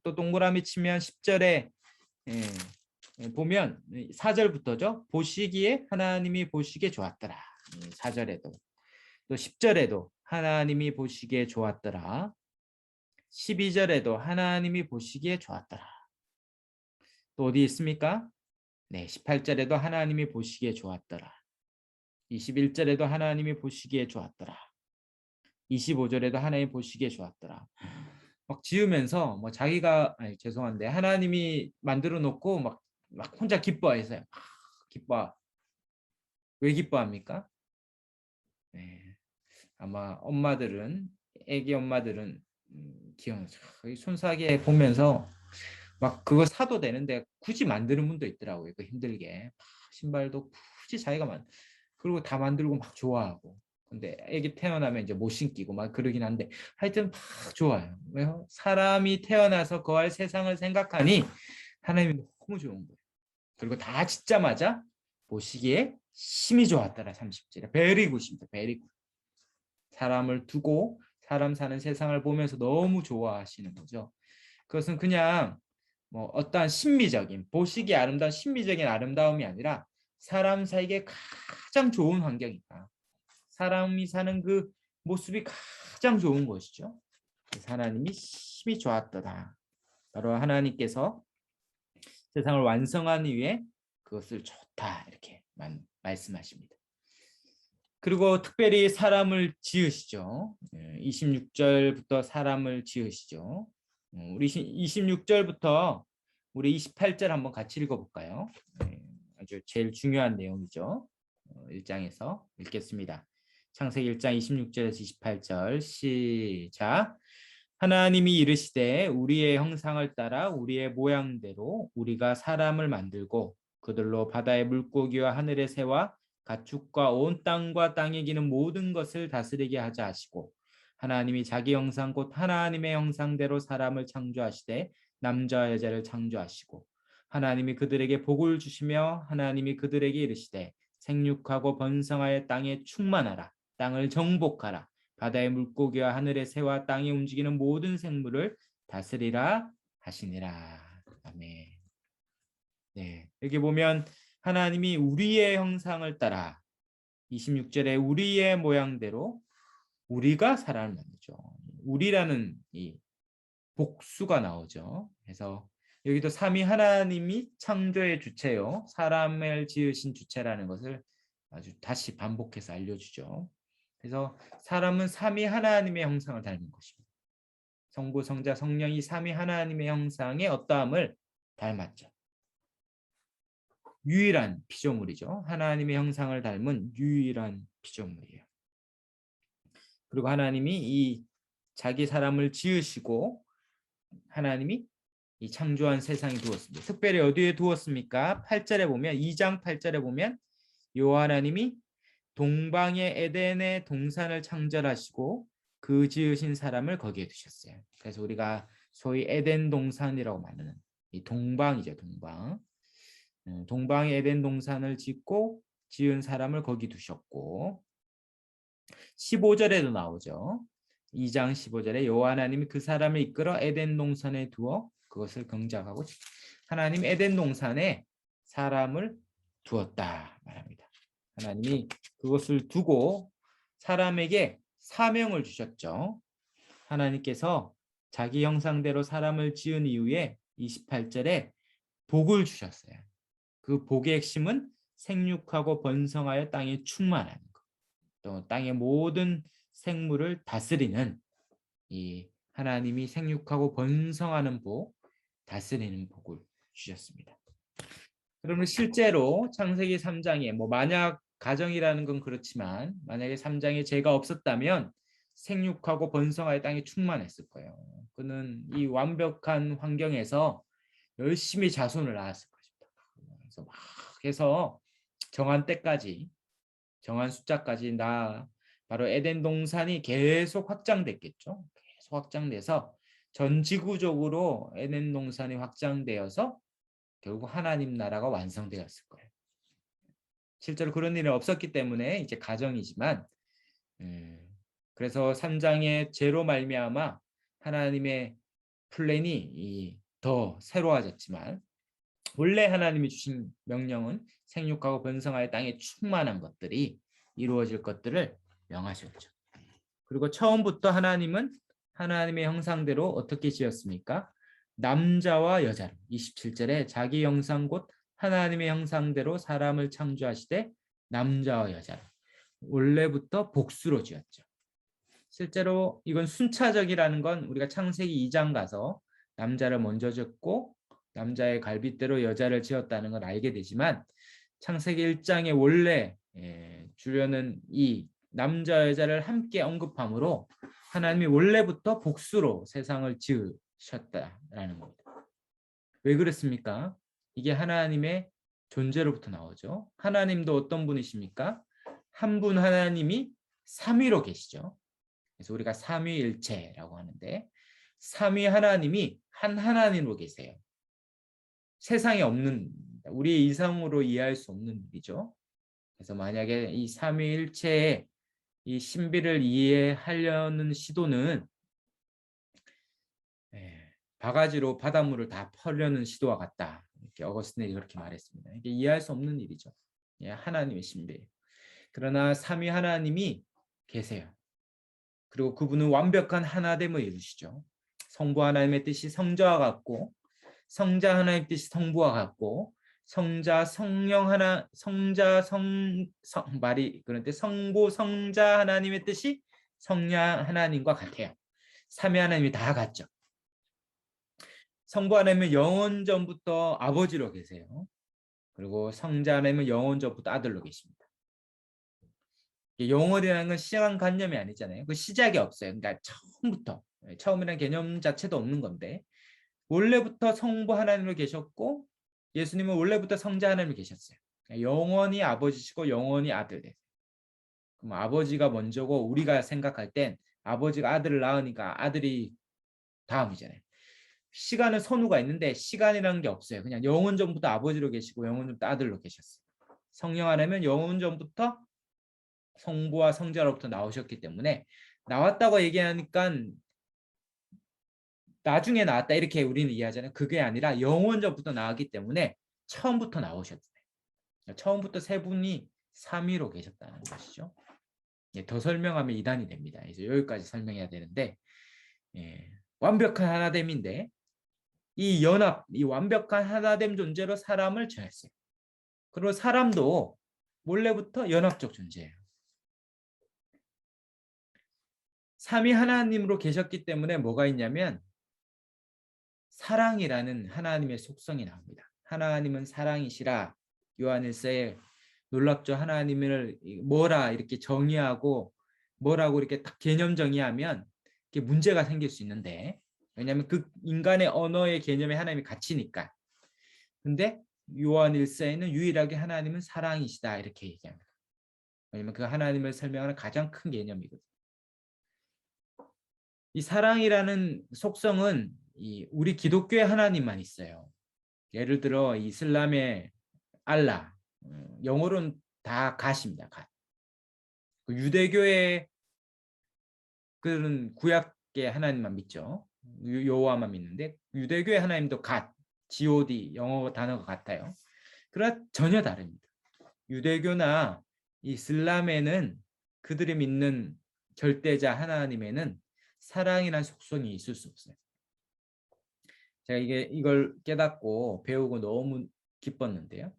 또 동그라미 치면 10절에 보면 4절부터죠. 보시기에 하나님이 보시기에 좋았더라. 4절에도 또 10절에도 하나님이 보시기에 좋았더라. 12절에도 하나님이 보시기에 좋았더라. 또 어디 있습니까? 네, 18절에도 하나님이 보시기에 좋았더라. 21절에도 하나님이 보시기에 좋았더라. 25절에도 하나님이 보시기에 좋았더라. 막 지으면서 뭐 자기가 죄송한데 하나님이 만들어 놓고 막 혼자 기뻐했어요. 기뻐. 왜 기뻐합니까? 네, 아마 엄마들은, 애기 엄마들은 귀여운 손싸개 보면서 막 그거 사도 되는데 굳이 만드는 분도 있더라고요. 그 힘들게 신발도 굳이 자기가 그리고 다 만들고 막 좋아하고. 근데 애기 태어나면 이제 못 신기고 막 그러긴 한데 하여튼 막 좋아요. 왜요? 사람이 태어나서 거할 세상을 생각하니 하나님이 너무 좋은 거예요. 그리고 다 짓자마자 보시기에 심히 좋았더라. 30절에 베리 굿입니다. 베리 굿. 사람을 두고 사람 사는 세상을 보면서 너무 좋아하시는 거죠. 그것은 그냥 뭐 어떠한 심미적인, 보시기에 아름다운 심미적인 아름다움이 아니라 사람 살기에 가장 좋은 환경이다. 사람이 사는 그 모습이 가장 좋은 것이죠. 그래서 하나님이 심히 좋았더라. 바로 하나님께서 세상을 완성한 이후에 그것을 좋다 이렇게 말씀하십니다. 그리고 특별히 사람을 지으시죠. 26절부터 사람을 지으시죠. 우리 26절부터 우리 28절 한번 같이 읽어볼까요? 아주 제일 중요한 내용이죠. 1장에서 읽겠습니다. 창세기 1장 26절에서 28절 시작. 하나님이 이르시되 우리의 형상을 따라 우리의 모양대로 우리가 사람을 만들고 그들로 바다의 물고기와 하늘의 새와 가축과 온 땅과 땅에 기는 모든 것을 다스리게 하자 하시고 하나님이 자기 형상 곧 하나님의 형상대로 사람을 창조하시되 남자와 여자를 창조하시고 하나님이 그들에게 복을 주시며 하나님이 그들에게 이르시되 생육하고 번성하여 땅에 충만하라 땅을 정복하라 바다의 물고기와 하늘의 새와 땅에 움직이는 모든 생물을 다스리라 하시니라. 아멘. 네, 여기 보면 하나님이 우리의 형상을 따라 26절에 우리의 모양대로 우리가 사람을 만들죠. 우리라는 이 복수가 나오죠. 그래서 여기도 삼위 하나님이 창조의 주체요. 사람을 지으신 주체라는 것을 아주 다시 반복해서 알려주죠. 그래서 사람은 삼위 하나님의 형상을 닮은 것입니다. 성부, 성자, 성령이 삼위 하나님의 형상의 어떠함을 닮았죠. 유일한 피조물이죠. 하나님의 형상을 닮은 유일한 피조물이에요. 그리고 하나님이 이 자기 사람을 지으시고 하나님이 이 창조한 세상에 두었습니다. 특별히 어디에 두었습니까? 8절에 보면 2장 8절에 보면 여호와 하나님이 동방의 에덴의 동산을 창설하시고 그 지으신 사람을 거기에 두셨어요. 그래서 우리가 소위 에덴 동산이라고 말하는 이 동방이죠. 동방. 동방의 에덴 동산을 짓고 지은 사람을 거기 두셨고 15절에도 나오죠. 2장 15절에 여호와 하나님이 그 사람을 이끌어 에덴 동산에 두어 그것을 경작하고 하나님 에덴 동산에 사람을 두었다 말합니다. 하나님이 그것을 두고 사람에게 사명을 주셨죠. 하나님께서 자기 형상대로 사람을 지은 이후에 28절에 복을 주셨어요. 그 복의 핵심은 생육하고 번성하여 땅에 충만하는 것. 또 땅의 모든 생물을 다스리는 이 하나님이 생육하고 번성하는 복, 다스리는 복을 주셨습니다. 그러면 실제로 창세기 3장에 만약 가정이라는 건 그렇지만 만약에 3장에 죄가 없었다면 생육하고 번성하여 땅에 충만했을 거예요. 그는 이 완벽한 환경에서 열심히 자손을 낳았을 것입니다. 그래서 막 해서 정한 때까지 정한 숫자까지 낳아 바로 에덴 동산이 계속 확장됐겠죠. 계속 확장돼서 전 지구적으로 에덴 동산이 확장되어서 결국 하나님 나라가 완성되었을 거예요. 실제로 그런 일은 없었기 때문에 이제 가정이지만 그래서 3장의 죄로 말미암아 하나님의 플랜이 더 새로워졌지만 원래 하나님이 주신 명령은 생육하고 번성하여 땅에 충만한 것들이 이루어질 것들을 명하셨죠. 그리고 처음부터 하나님은 하나님의 형상대로 어떻게 지었습니까? 남자와 여자로 27절에 자기 형상 곧 하나님의 형상대로 사람을 창조하시되 남자와 여자로 원래부터 복수로 지었죠. 실제로 이건 순차적이라는 건 우리가 창세기 2장 가서 남자를 먼저 짓고 남자의 갈빗대로 여자를 지었다는 걸 알게 되지만 창세기 1장에 원래 주려는 이 남자 여자를 함께 언급함으로 하나님이 원래부터 복수로 세상을 지으셨다라는 겁니다. 왜 그랬습니까? 이게 하나님의 존재로부터 나오죠. 하나님도 어떤 분이십니까? 한 분 하나님이 삼위로 계시죠. 그래서 우리가 삼위일체라고 하는데 삼위 하나님이 한 하나님으로 계세요. 세상에 없는 우리의 이성으로 이해할 수 없는 일이죠. 그래서 만약에 이 삼위일체의 이 신비를 이해하려는 시도는 바가지로 바닷물을 다 퍼려는 시도와 같다. 이렇게 어거스틴이 그렇게 말했습니다. 이게 이해할 수 없는 일이죠. 하나님의 신비예요. 그러나 삼위 하나님이 계세요. 그리고 그분은 완벽한 하나됨을 이루시죠. 성부 하나님의 뜻이 성자와 같고 성자 하나님의 뜻이 성부와 같고 성자 성령 하나 성자 말이 그런데 성부 성자 하나님의 뜻이 성령 하나님과 같아요. 삼위 하나님이 다 같죠. 성부 하나님은 영원 전부터 아버지로 계세요. 그리고 성자 하나님은 영원 전부터 아들로 계십니다. 영원이라는 건 시간 관념이 아니잖아요. 그 시작이 없어요. 그러니까 처음부터 처음이라는 개념 자체도 없는 건데 원래부터 성부 하나님을 계셨고 예수님은 원래부터 성자 하나님을 계셨어요. 영원히 아버지시고 영원히 아들. 그럼 아버지가 먼저고 우리가 생각할 땐 아버지가 아들을 낳으니까 아들이 다음이잖아요. 시간은 선후가 있는데 시간이라는 게 없어요. 그냥 영원 전부터 아버지로 계시고 영원 전부터 아들로 계셨어요. 성령 하나님은 영원 전부터 성부와 성자로부터 나오셨기 때문에 나왔다고 얘기하니까 나중에 나왔다 이렇게 우리는 이해하잖아요. 그게 아니라 영원 전부터 나왔기 때문에 처음부터 나오셨어요. 처음부터 세 분이 삼위로 계셨다는 것이죠. 더 설명하면 이단이 됩니다. 그래서 여기까지 설명해야 되는데 완벽한 하나됨인데 이 연합, 이 완벽한 하나됨 존재로 사람을 정했어요. 그리고 사람도 원래부터 연합적 존재예요. 삼위 하나님으로 계셨기 때문에 뭐가 있냐면 사랑이라는 하나님의 속성이 나옵니다. 하나님은 사랑이시라. 요한일서에 놀랍죠. 하나님을 뭐라 이렇게 정의하고 뭐라고 이렇게 딱 개념 정의하면 이렇게 문제가 생길 수 있는데 왜냐하면 그 인간의 언어의 개념에 하나님이 갇히니까. 근데 요한일서에는 유일하게 하나님은 사랑이시다 이렇게 얘기합니다. 왜냐하면 그 하나님을 설명하는 가장 큰 개념이거든요. 이 사랑이라는 속성은 우리 기독교의 하나님만 있어요. 예를 들어 이슬람의 알라, 영어로는 다 갓입니다. 갓. 유대교의 그런 구약의 하나님만 믿죠. 여호와만 믿는데 유대교의 하나님도 갓, God 영어 단어가 같아요. 그러나 전혀 다릅니다. 유대교나 이슬람에는 그들이 믿는 절대자 하나님에는 사랑이라는 속성이 있을 수 없어요. 제가 이걸 깨닫고 배우고 너무 기뻤는데요.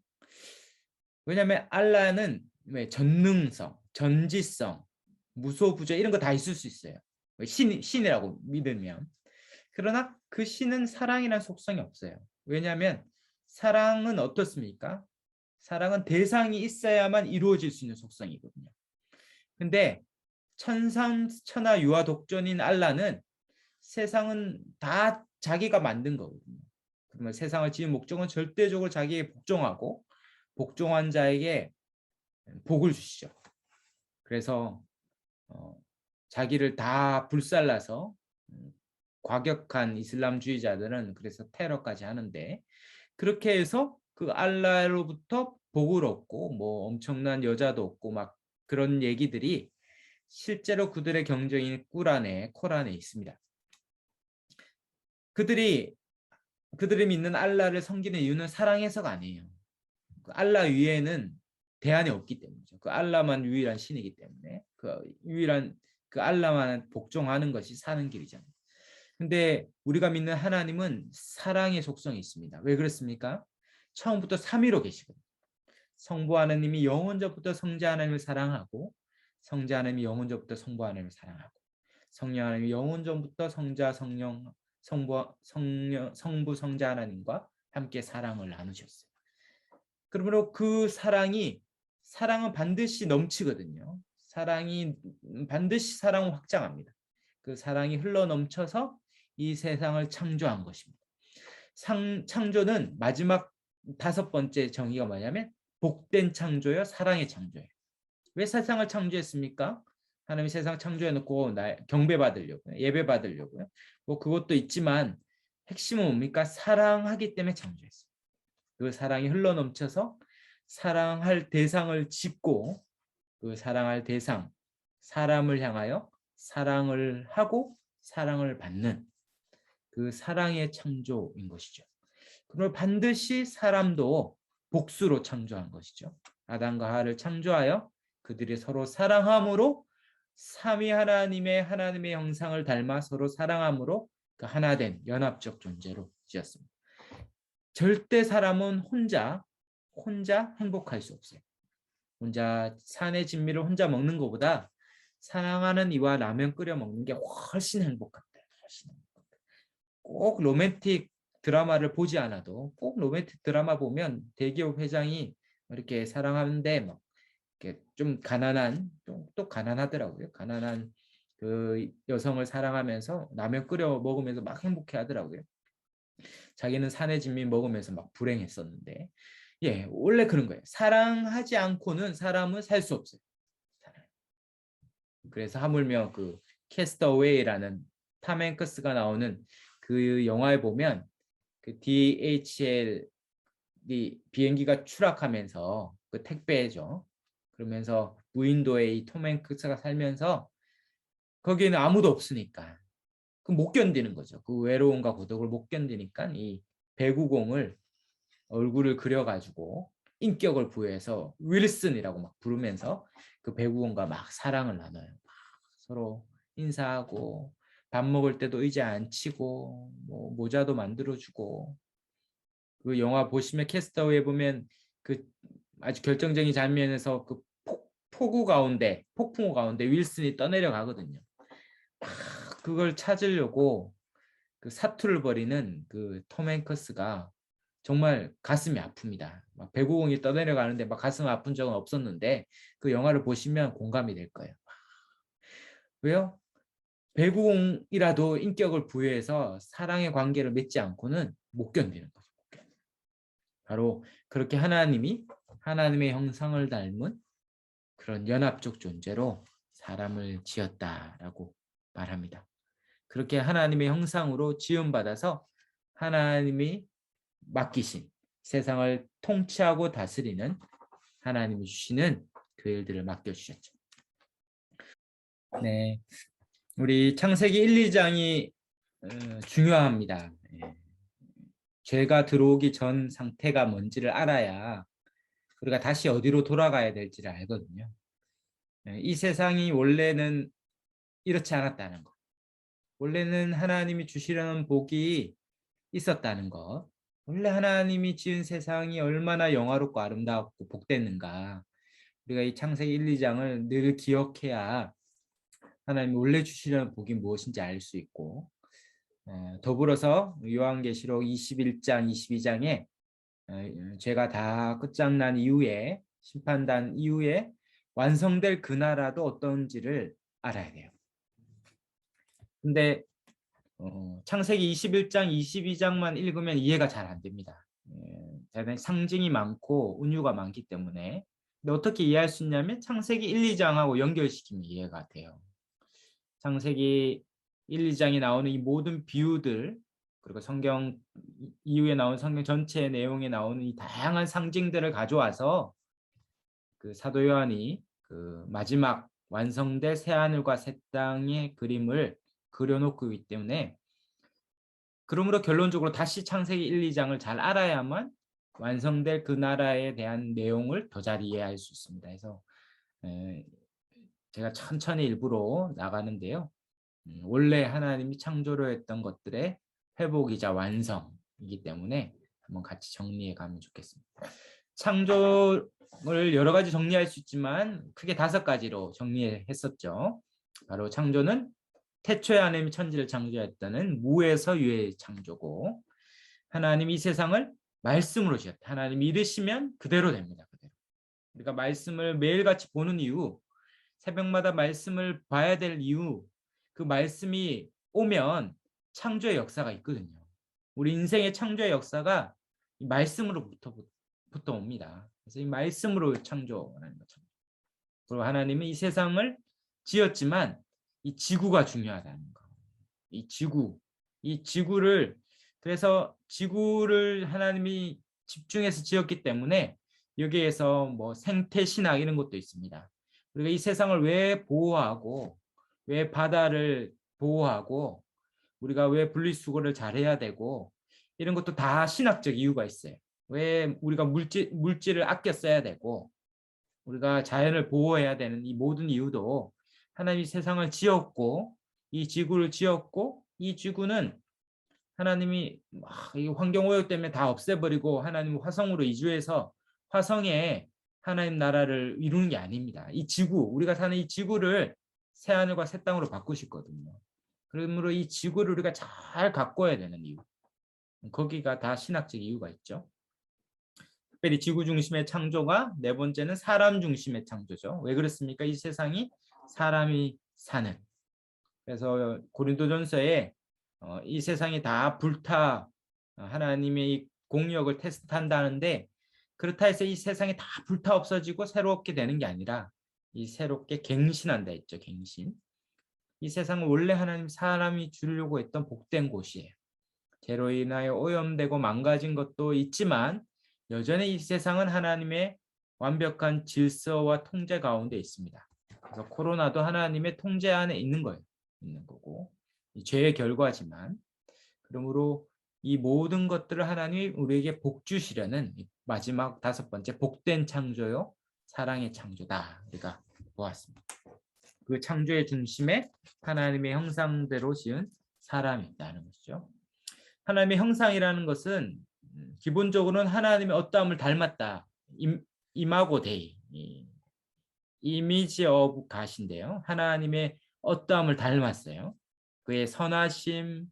왜냐하면 알라는 전능성, 전지성, 무소부재 이런 거 다 있을 수 있어요. 신이라고 믿으면. 그러나 그 신은 사랑이라는 속성이 없어요. 왜냐하면 사랑은 어떻습니까? 사랑은 대상이 있어야만 이루어질 수 있는 속성이거든요. 근데 천하 유아 독존인 알라는 세상은 다 자기가 만든 거거든요. 그러면 세상을 지은 목적은 절대적으로 자기에게 복종하고 복종한 자에게 복을 주시죠. 그래서 자기를 다 불살라서 과격한 이슬람주의자들은 그래서 테러까지 하는데 그렇게 해서 그 알라로부터 복을 얻고 뭐 엄청난 여자도 얻고 막 그런 얘기들이 실제로 그들의 경전인 코란에 있습니다. 그들이 믿는 알라를 섬기는 이유는 사랑해서가 아니에요. 그 알라 위에는 대안이 없기 때문이죠. 그 알라만 유일한 신이기 때문에 그 알라만 복종하는 것이 사는 길이잖아요. 근데 우리가 믿는 하나님은 사랑의 속성이 있습니다. 왜 그렇습니까? 처음부터 삼위로 계시거든요. 성부 하나님이 영원전부터 성자 하나님을 사랑하고 성자 하나님이 영원전부터 성부 하나님을 사랑하고 성령 하나님이 영원전부터 성자 성령 성부 성자 하나님과 함께 사랑을 나누셨어요. 그러므로 그 사랑은 반드시 넘치거든요. 사랑이 반드시 사랑을 확장합니다. 그 사랑이 흘러 넘쳐서 이 세상을 창조한 것입니다. 창조는 마지막 5번째 정의가 뭐냐면 복된 창조요, 사랑의 창조예요. 왜 세상을 창조했습니까? 하나님이 세상 창조해놓고 경배받으려고요, 예배받으려고요. 뭐 그것도 있지만 핵심은 뭡니까? 사랑하기 때문에 창조했어요. 그 사랑이 흘러넘쳐서 사랑할 대상을 짓고 그 사랑할 대상, 사람을 향하여 사랑을 하고 사랑을 받는 그 사랑의 창조인 것이죠. 그러면 반드시 사람도 복수로 창조한 것이죠. 아담과 하와를 창조하여 그들이 서로 사랑함으로 삼위 하나님의 형상을 닮아 서로 사랑함으로 그 하나된 연합적 존재로 지었습니다. 절대 사람은 혼자 행복할 수 없어요. 혼자 산의 진미를 혼자 먹는 것보다 사랑하는 이와 라면 끓여 먹는 게 훨씬 행복합니다. 꼭 로맨틱 드라마를 보지 않아도 꼭 로맨틱 드라마 보면 대기업 회장이 이렇게 사랑하는데 막 이렇게 좀 가난한 또 가난하더라고요. 가난한 그 여성을 사랑하면서 라면 끓여 먹으면서 막 행복해 하더라고요. 자기는 산의 진미 먹으면서 막 불행했었는데, 예, 원래 그런 거예요. 사랑하지 않고는 사람은 살 수 없어요. 그래서 하물며 그 캐스터웨이라는 탐 행크스가 나오는 그 영화에 보면 그 DHL 이 비행기가 추락하면서 그 택배죠. 그러면서 무인도에 이 톰 행크스가 살면서 거기에는 아무도 없으니까 그 못 견디는 거죠. 그 외로움과 고독을 못 견디니까 이 배구공을 얼굴을 그려가지고 인격을 부여해서 윌슨이라고 막 부르면서 그 배구공과 막 사랑을 나눠요. 막 서로 인사하고 밥 먹을 때도 의자 안 치고 뭐 모자도 만들어주고 그 영화 보시면 캐스터웨이 보면 그 아주 결정적인 장면에서 그 폭우 가운데 폭풍우 가운데 윌슨이 떠내려 가거든요. 막 그걸 찾으려고 그 사투를 벌이는 그 톰 행커스가 정말 가슴이 아픕니다. 막 배구공이 떠내려가는데 막 가슴 아픈 적은 없었는데 그 영화를 보시면 공감이 될 거예요. 왜요? 배구공이라도 인격을 부여해서 사랑의 관계를 맺지 않고는 못 견디는 거죠. 바로 그렇게 하나님이 하나님의 형상을 닮은 그런 연합적 존재로 사람을 지었다라고 말합니다. 그렇게 하나님의 형상으로 지음받아서 하나님이 맡기신 세상을 통치하고 다스리는 하나님이 주시는 그 일들을 맡겨주셨죠. 네, 우리 창세기 1, 2장이 중요합니다. 예. 죄가 들어오기 전 상태가 뭔지를 알아야 우리가 다시 어디로 돌아가야 될지를 알거든요. 예, 이 세상이 원래는 이렇지 않았다는 것. 원래는 하나님이 주시려는 복이 있었다는 것. 원래 하나님이 지은 세상이 얼마나 영화롭고 아름답고 복됐는가. 우리가 이 창세기 1, 2장을 늘 기억해야 하나님이 원래 주시려는 복이 무엇인지 알 수 있고, 더불어서 요한계시록 21장, 22장에 죄가 다 끝장난 이후에 심판단 이후에 완성될 그 나라도 어떤지를 알아야 돼요. 근데 창세기 21장, 22장만 읽으면 이해가 잘 안 됩니다. 대단히 상징이 많고 은유가 많기 때문에. 근데 어떻게 이해할 수 있냐면 창세기 1, 2장하고 연결시키면 이해가 돼요. 창세기 1, 2장에 나오는 이 모든 비유들, 그리고 성경 이후에 나온 성경 전체 내용에 나오는 이 다양한 상징들을 가져와서 그 사도 요한이 그 마지막 완성될 새하늘과 새 땅의 그림을 그려놓고 있기 때문에, 그러므로 결론적으로 다시 창세기 1, 2장을 잘 알아야만 완성될 그 나라에 대한 내용을 더 잘 이해할 수 있습니다. 그래서 제가 천천히 일부러 나가는데요. 원래 하나님이 창조로 했던 것들의 회복이자 완성이기 때문에 한번 같이 정리해 가면 좋겠습니다. 창조를 여러 가지 정리할 수 있지만 크게 5가지로 정리했었죠. 바로 창조는 태초에 하나님이 천지를 창조했다는 무에서 유의 창조고, 하나님이 이 세상을 말씀으로 지었다. 하나님이 이르시면 그대로 됩니다. 그대로. 우리가 말씀을 매일같이 보는 이유, 새벽마다 말씀을 봐야 될 이유, 그 말씀이 오면 창조의 역사가 있거든요. 우리 인생의 창조의 역사가 이 말씀으로부터 옵니다. 그래서 이 말씀으로 창조하는 거죠. 그리고 하나님은 이 세상을 지었지만 이 지구가 중요하다는 거. 이 지구를, 그래서 지구를 하나님이 집중해서 지었기 때문에 여기에서 뭐 생태 신학 이런 것도 있습니다. 우리가 이 세상을 왜 보호하고, 왜 바다를 보호하고, 우리가 왜 분리수거를 잘해야 되고, 이런 것도 다 신학적 이유가 있어요. 왜 우리가 물질을 아껴 써야 되고, 우리가 자연을 보호해야 되는 이 모든 이유도 하나님이 세상을 지었고, 이 지구를 지었고, 이 지구는 하나님이 이 환경오염 때문에 다 없애버리고 하나님 화성으로 이주해서 화성에 하나님 나라를 이루는 게 아닙니다. 이 지구, 우리가 사는 이 지구를 새하늘과 새 땅으로 바꾸시거든요. 그러므로 이 지구를 우리가 잘 가꿔야 되는 이유, 거기가 다 신학적 이유가 있죠. 특별히 지구 중심의 창조가, 4번째는 사람 중심의 창조죠. 왜 그렇습니까? 이 세상이 사람이 사는, 그래서 고린도전서에 이 세상이 다 불타 하나님의 이 공력을 테스트한다는데, 그렇다 해서 이 세상이 다 불타 없어지고 새롭게 되는 게 아니라 이 새롭게 갱신한다 했죠. 갱신. 이 세상은 원래 하나님 사람이 주려고 했던 복된 곳이에요. 죄로 인하여 오염되고 망가진 것도 있지만 여전히 이 세상은 하나님의 완벽한 질서와 통제 가운데 있습니다. 그래서 코로나도 하나님의 통제 안에 있는 거예요. 있는 거고, 이 죄의 결과지만, 그러므로 이 모든 것들을 하나님이 우리에게 복 주시려는 마지막 5번째 복된 창조요 사랑의 창조다 우리가 보았습니다. 그 창조의 중심에 하나님의 형상대로 지은 사람이 있다는 것이죠. 하나님의 형상이라는 것은 기본적으로는 하나님의 어떠함을 닮았다. 이마고 데이, 이미지 오브 갓인데요. 하나님의 어떠함을 닮았어요. 그의 선하심,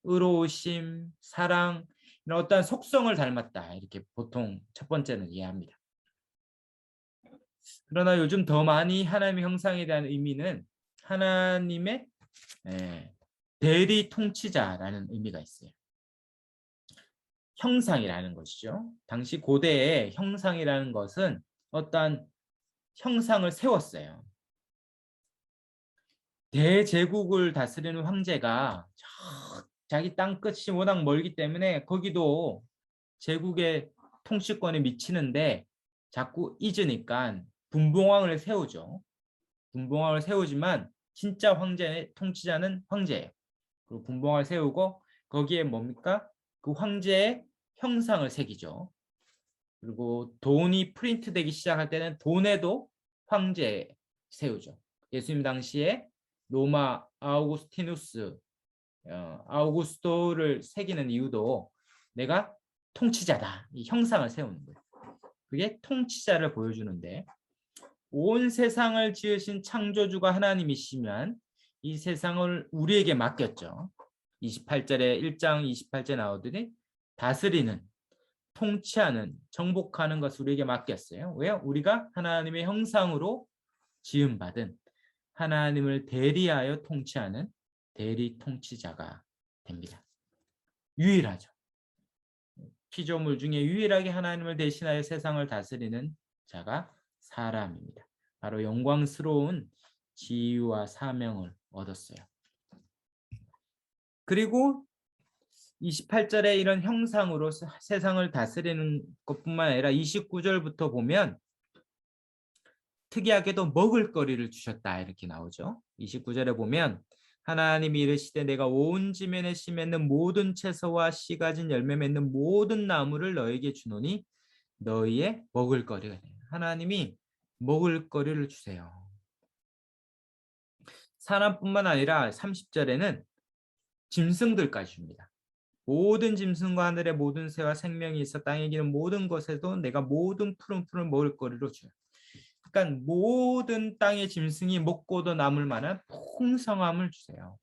의로우심, 사랑, 이런 어떠한 속성을 닮았다. 이렇게 보통 첫 번째는 이해합니다. 그러나 요즘 더 많이 하나님의 형상에 대한 의미는 하나님의 대리 통치자라는 의미가 있어요. 형상이라는 것이죠. 당시 고대에 형상이라는 것은 어떠한 형상을 세웠어요. 대제국을 다스리는 황제가 자기 땅 끝이 워낙 멀기 때문에 거기도 제국의 통치권에 미치는데 자꾸 잊으니까 분봉왕을 세우죠. 분봉왕을 세우지만 진짜 황제의 통치자는 황제예요. 그리고 분봉왕을 세우고 거기에 뭡니까? 그 황제의 형상을 새기죠. 그리고 돈이 프린트되기 시작할 때는 돈에도 황제 세우죠. 예수님 당시에 로마 아우구스티누스 아우구스토를 새기는 이유도 내가 통치자다. 이 형상을 세우는 거예요. 그게 통치자를 보여주는데, 온 세상을 지으신 창조주가 하나님이시면 이 세상을 우리에게 맡겼죠. 28절에 1장 28절 나오더니 다스리는, 통치하는, 정복하는 것을 우리에게 맡겼어요. 왜요? 우리가 하나님의 형상으로 지음받은 하나님을 대리하여 통치하는 대리 통치자가 됩니다. 유일하죠. 피조물 중에 유일하게 하나님을 대신하여 세상을 다스리는 자가 사람입니다. 바로 영광스러운 지위와 사명을 얻었어요. 그리고 28절에 이런 형상으로 세상을 다스리는 것뿐만 아니라 29절부터 보면 특이하게도 먹을거리를 주셨다 이렇게 나오죠. 29절에 보면 하나님이 이르시되 내가 온 지면에 씨 맺는 모든 채소와 씨 가진 열매 맺는 모든 나무를 너에게 주노니 너희의 먹을거리가 돼요. 하나님이 먹을거리를 주세요. 사람뿐만 아니라 30절에는 짐승들까지 줍니다. 모든 짐승과 하늘의 모든 새와 생명이 있어 땅에 기는 모든 것에도 내가 모든 푸른 풀을 먹을거리로 줘요. 그러니까 모든 땅의 짐승이 먹고도 남을 만한 풍성함을 주세요.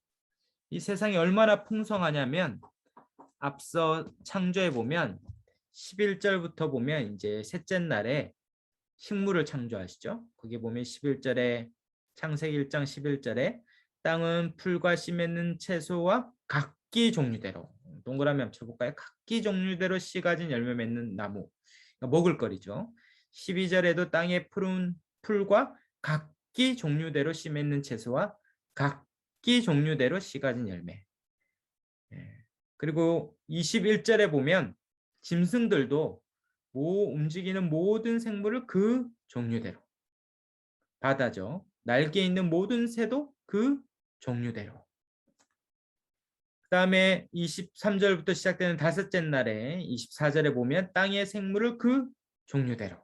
이 세상이 얼마나 풍성하냐면 앞서 창조해 보면 11절부터 보면 이제 셋째 날에 식물을 창조하시죠. 거기 보면 11절에 창세기 1장 11절에 땅은 풀과 씨 맺는 채소와 각기 종류대로, 동그라미 한번 쳐볼까요? 각기 종류대로 씨 가진 열매 맺는 나무, 먹을 거리죠. 12절에도 땅에 푸른 풀과 각기 종류대로 씨 맺는 채소와 각기 종류대로 씨 가진 열매. 그리고 21절에 보면 짐승들도 움직이는 모든 생물을 그 종류대로, 바다죠. 날개 있는 모든 새도 그 종류대로. 그 다음에 23절부터 시작되는 다섯째 날에 24절에 보면 땅의 생물을 그 종류대로,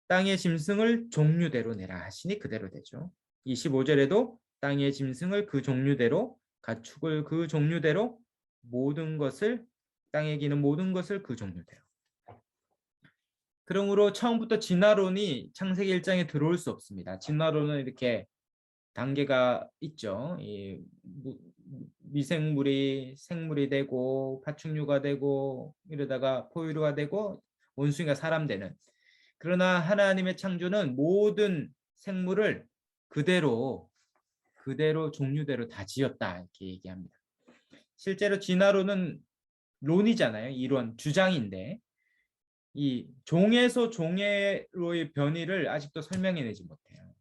땅의 짐승을 종류대로 내라 하시니 그대로 되죠. 25절에도 땅의 짐승을 그 종류대로, 가축을 그 종류대로, 모든 것을, 땅에 기는 모든 것을 그 종류대로. 그러므로 처음부터 진화론이 창세기 1장에 들어올 수 없습니다. 진화론은 이렇게 단계가 있죠. 이 미생물이 생물이 되고 파충류가 되고 이러다가 포유류가 되고 원숭이가 사람 되는. 그러나 하나님의 창조는 모든 생물을 그대로 그대로 종류대로 다 지었다 이렇게 얘기합니다. 실제로 진화론은 론이잖아요. 이론, 주장인데 이 종에서 종에로의 변이를 아직도 설명해내지 못해요.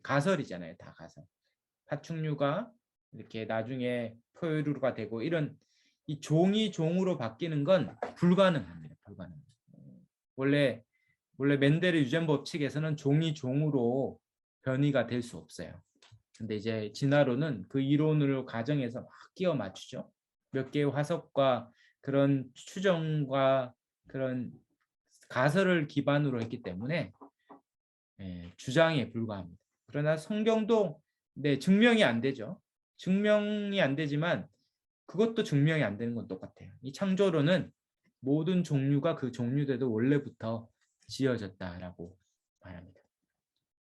가설이잖아요. 다 가설. 파충류가 이렇게 나중에 포유류가 되고 이런 이 종이 종으로 바뀌는 건 불가능합니다. 불가능. 원래 멘델의 유전 법칙에서는 종이 종으로 변이가 될 수 없어요. 근데 이제 진화론은 그 이론으로 가정해서 막 끼워 맞추죠. 몇 개의 화석과 그런 추정과 그런 가설을 기반으로 했기 때문에 주장에 불과합니다. 그러나 성경도 증명이 안 되죠. 증명이 안 되지만 그것도 증명이 안 되는 건 똑같아요. 이 창조론은 모든 종류가 그 종류대로 원래부터 지어졌다라고 말합니다.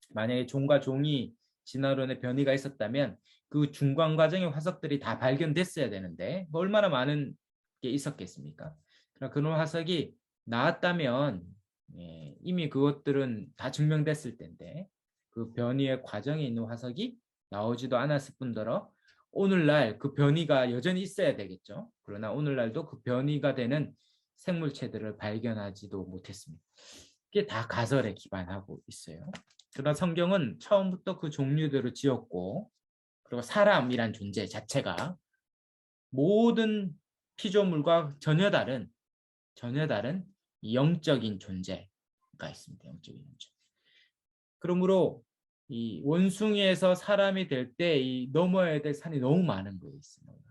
만약에 종과 종이 진화론의 변이가 있었다면 그 중간 과정의 화석들이 다 발견됐어야 되는데 얼마나 많은 게 있었겠습니까? 그런 화석이 나왔다면 이미 그것들은 다 증명됐을 텐데 그 변이의 과정에 있는 화석이 나오지도 않았을 뿐더러 오늘날 그 변이가 여전히 있어야 되겠죠. 그러나 오늘날도 그 변이가 되는 생물체들을 발견하지도 못했습니다. 이게 다 가설에 기반하고 있어요. 그러나 성경은 처음부터 그 종류대로 지었고 그리고 사람이란 존재 자체가 모든 피조물과 전혀 다른 영적인 존재가 있습니다. 영적인 존재. 그러므로 이 원숭이에서 사람이 될 때 이 넘어야 될 산이 너무 많은 거에 있습니다.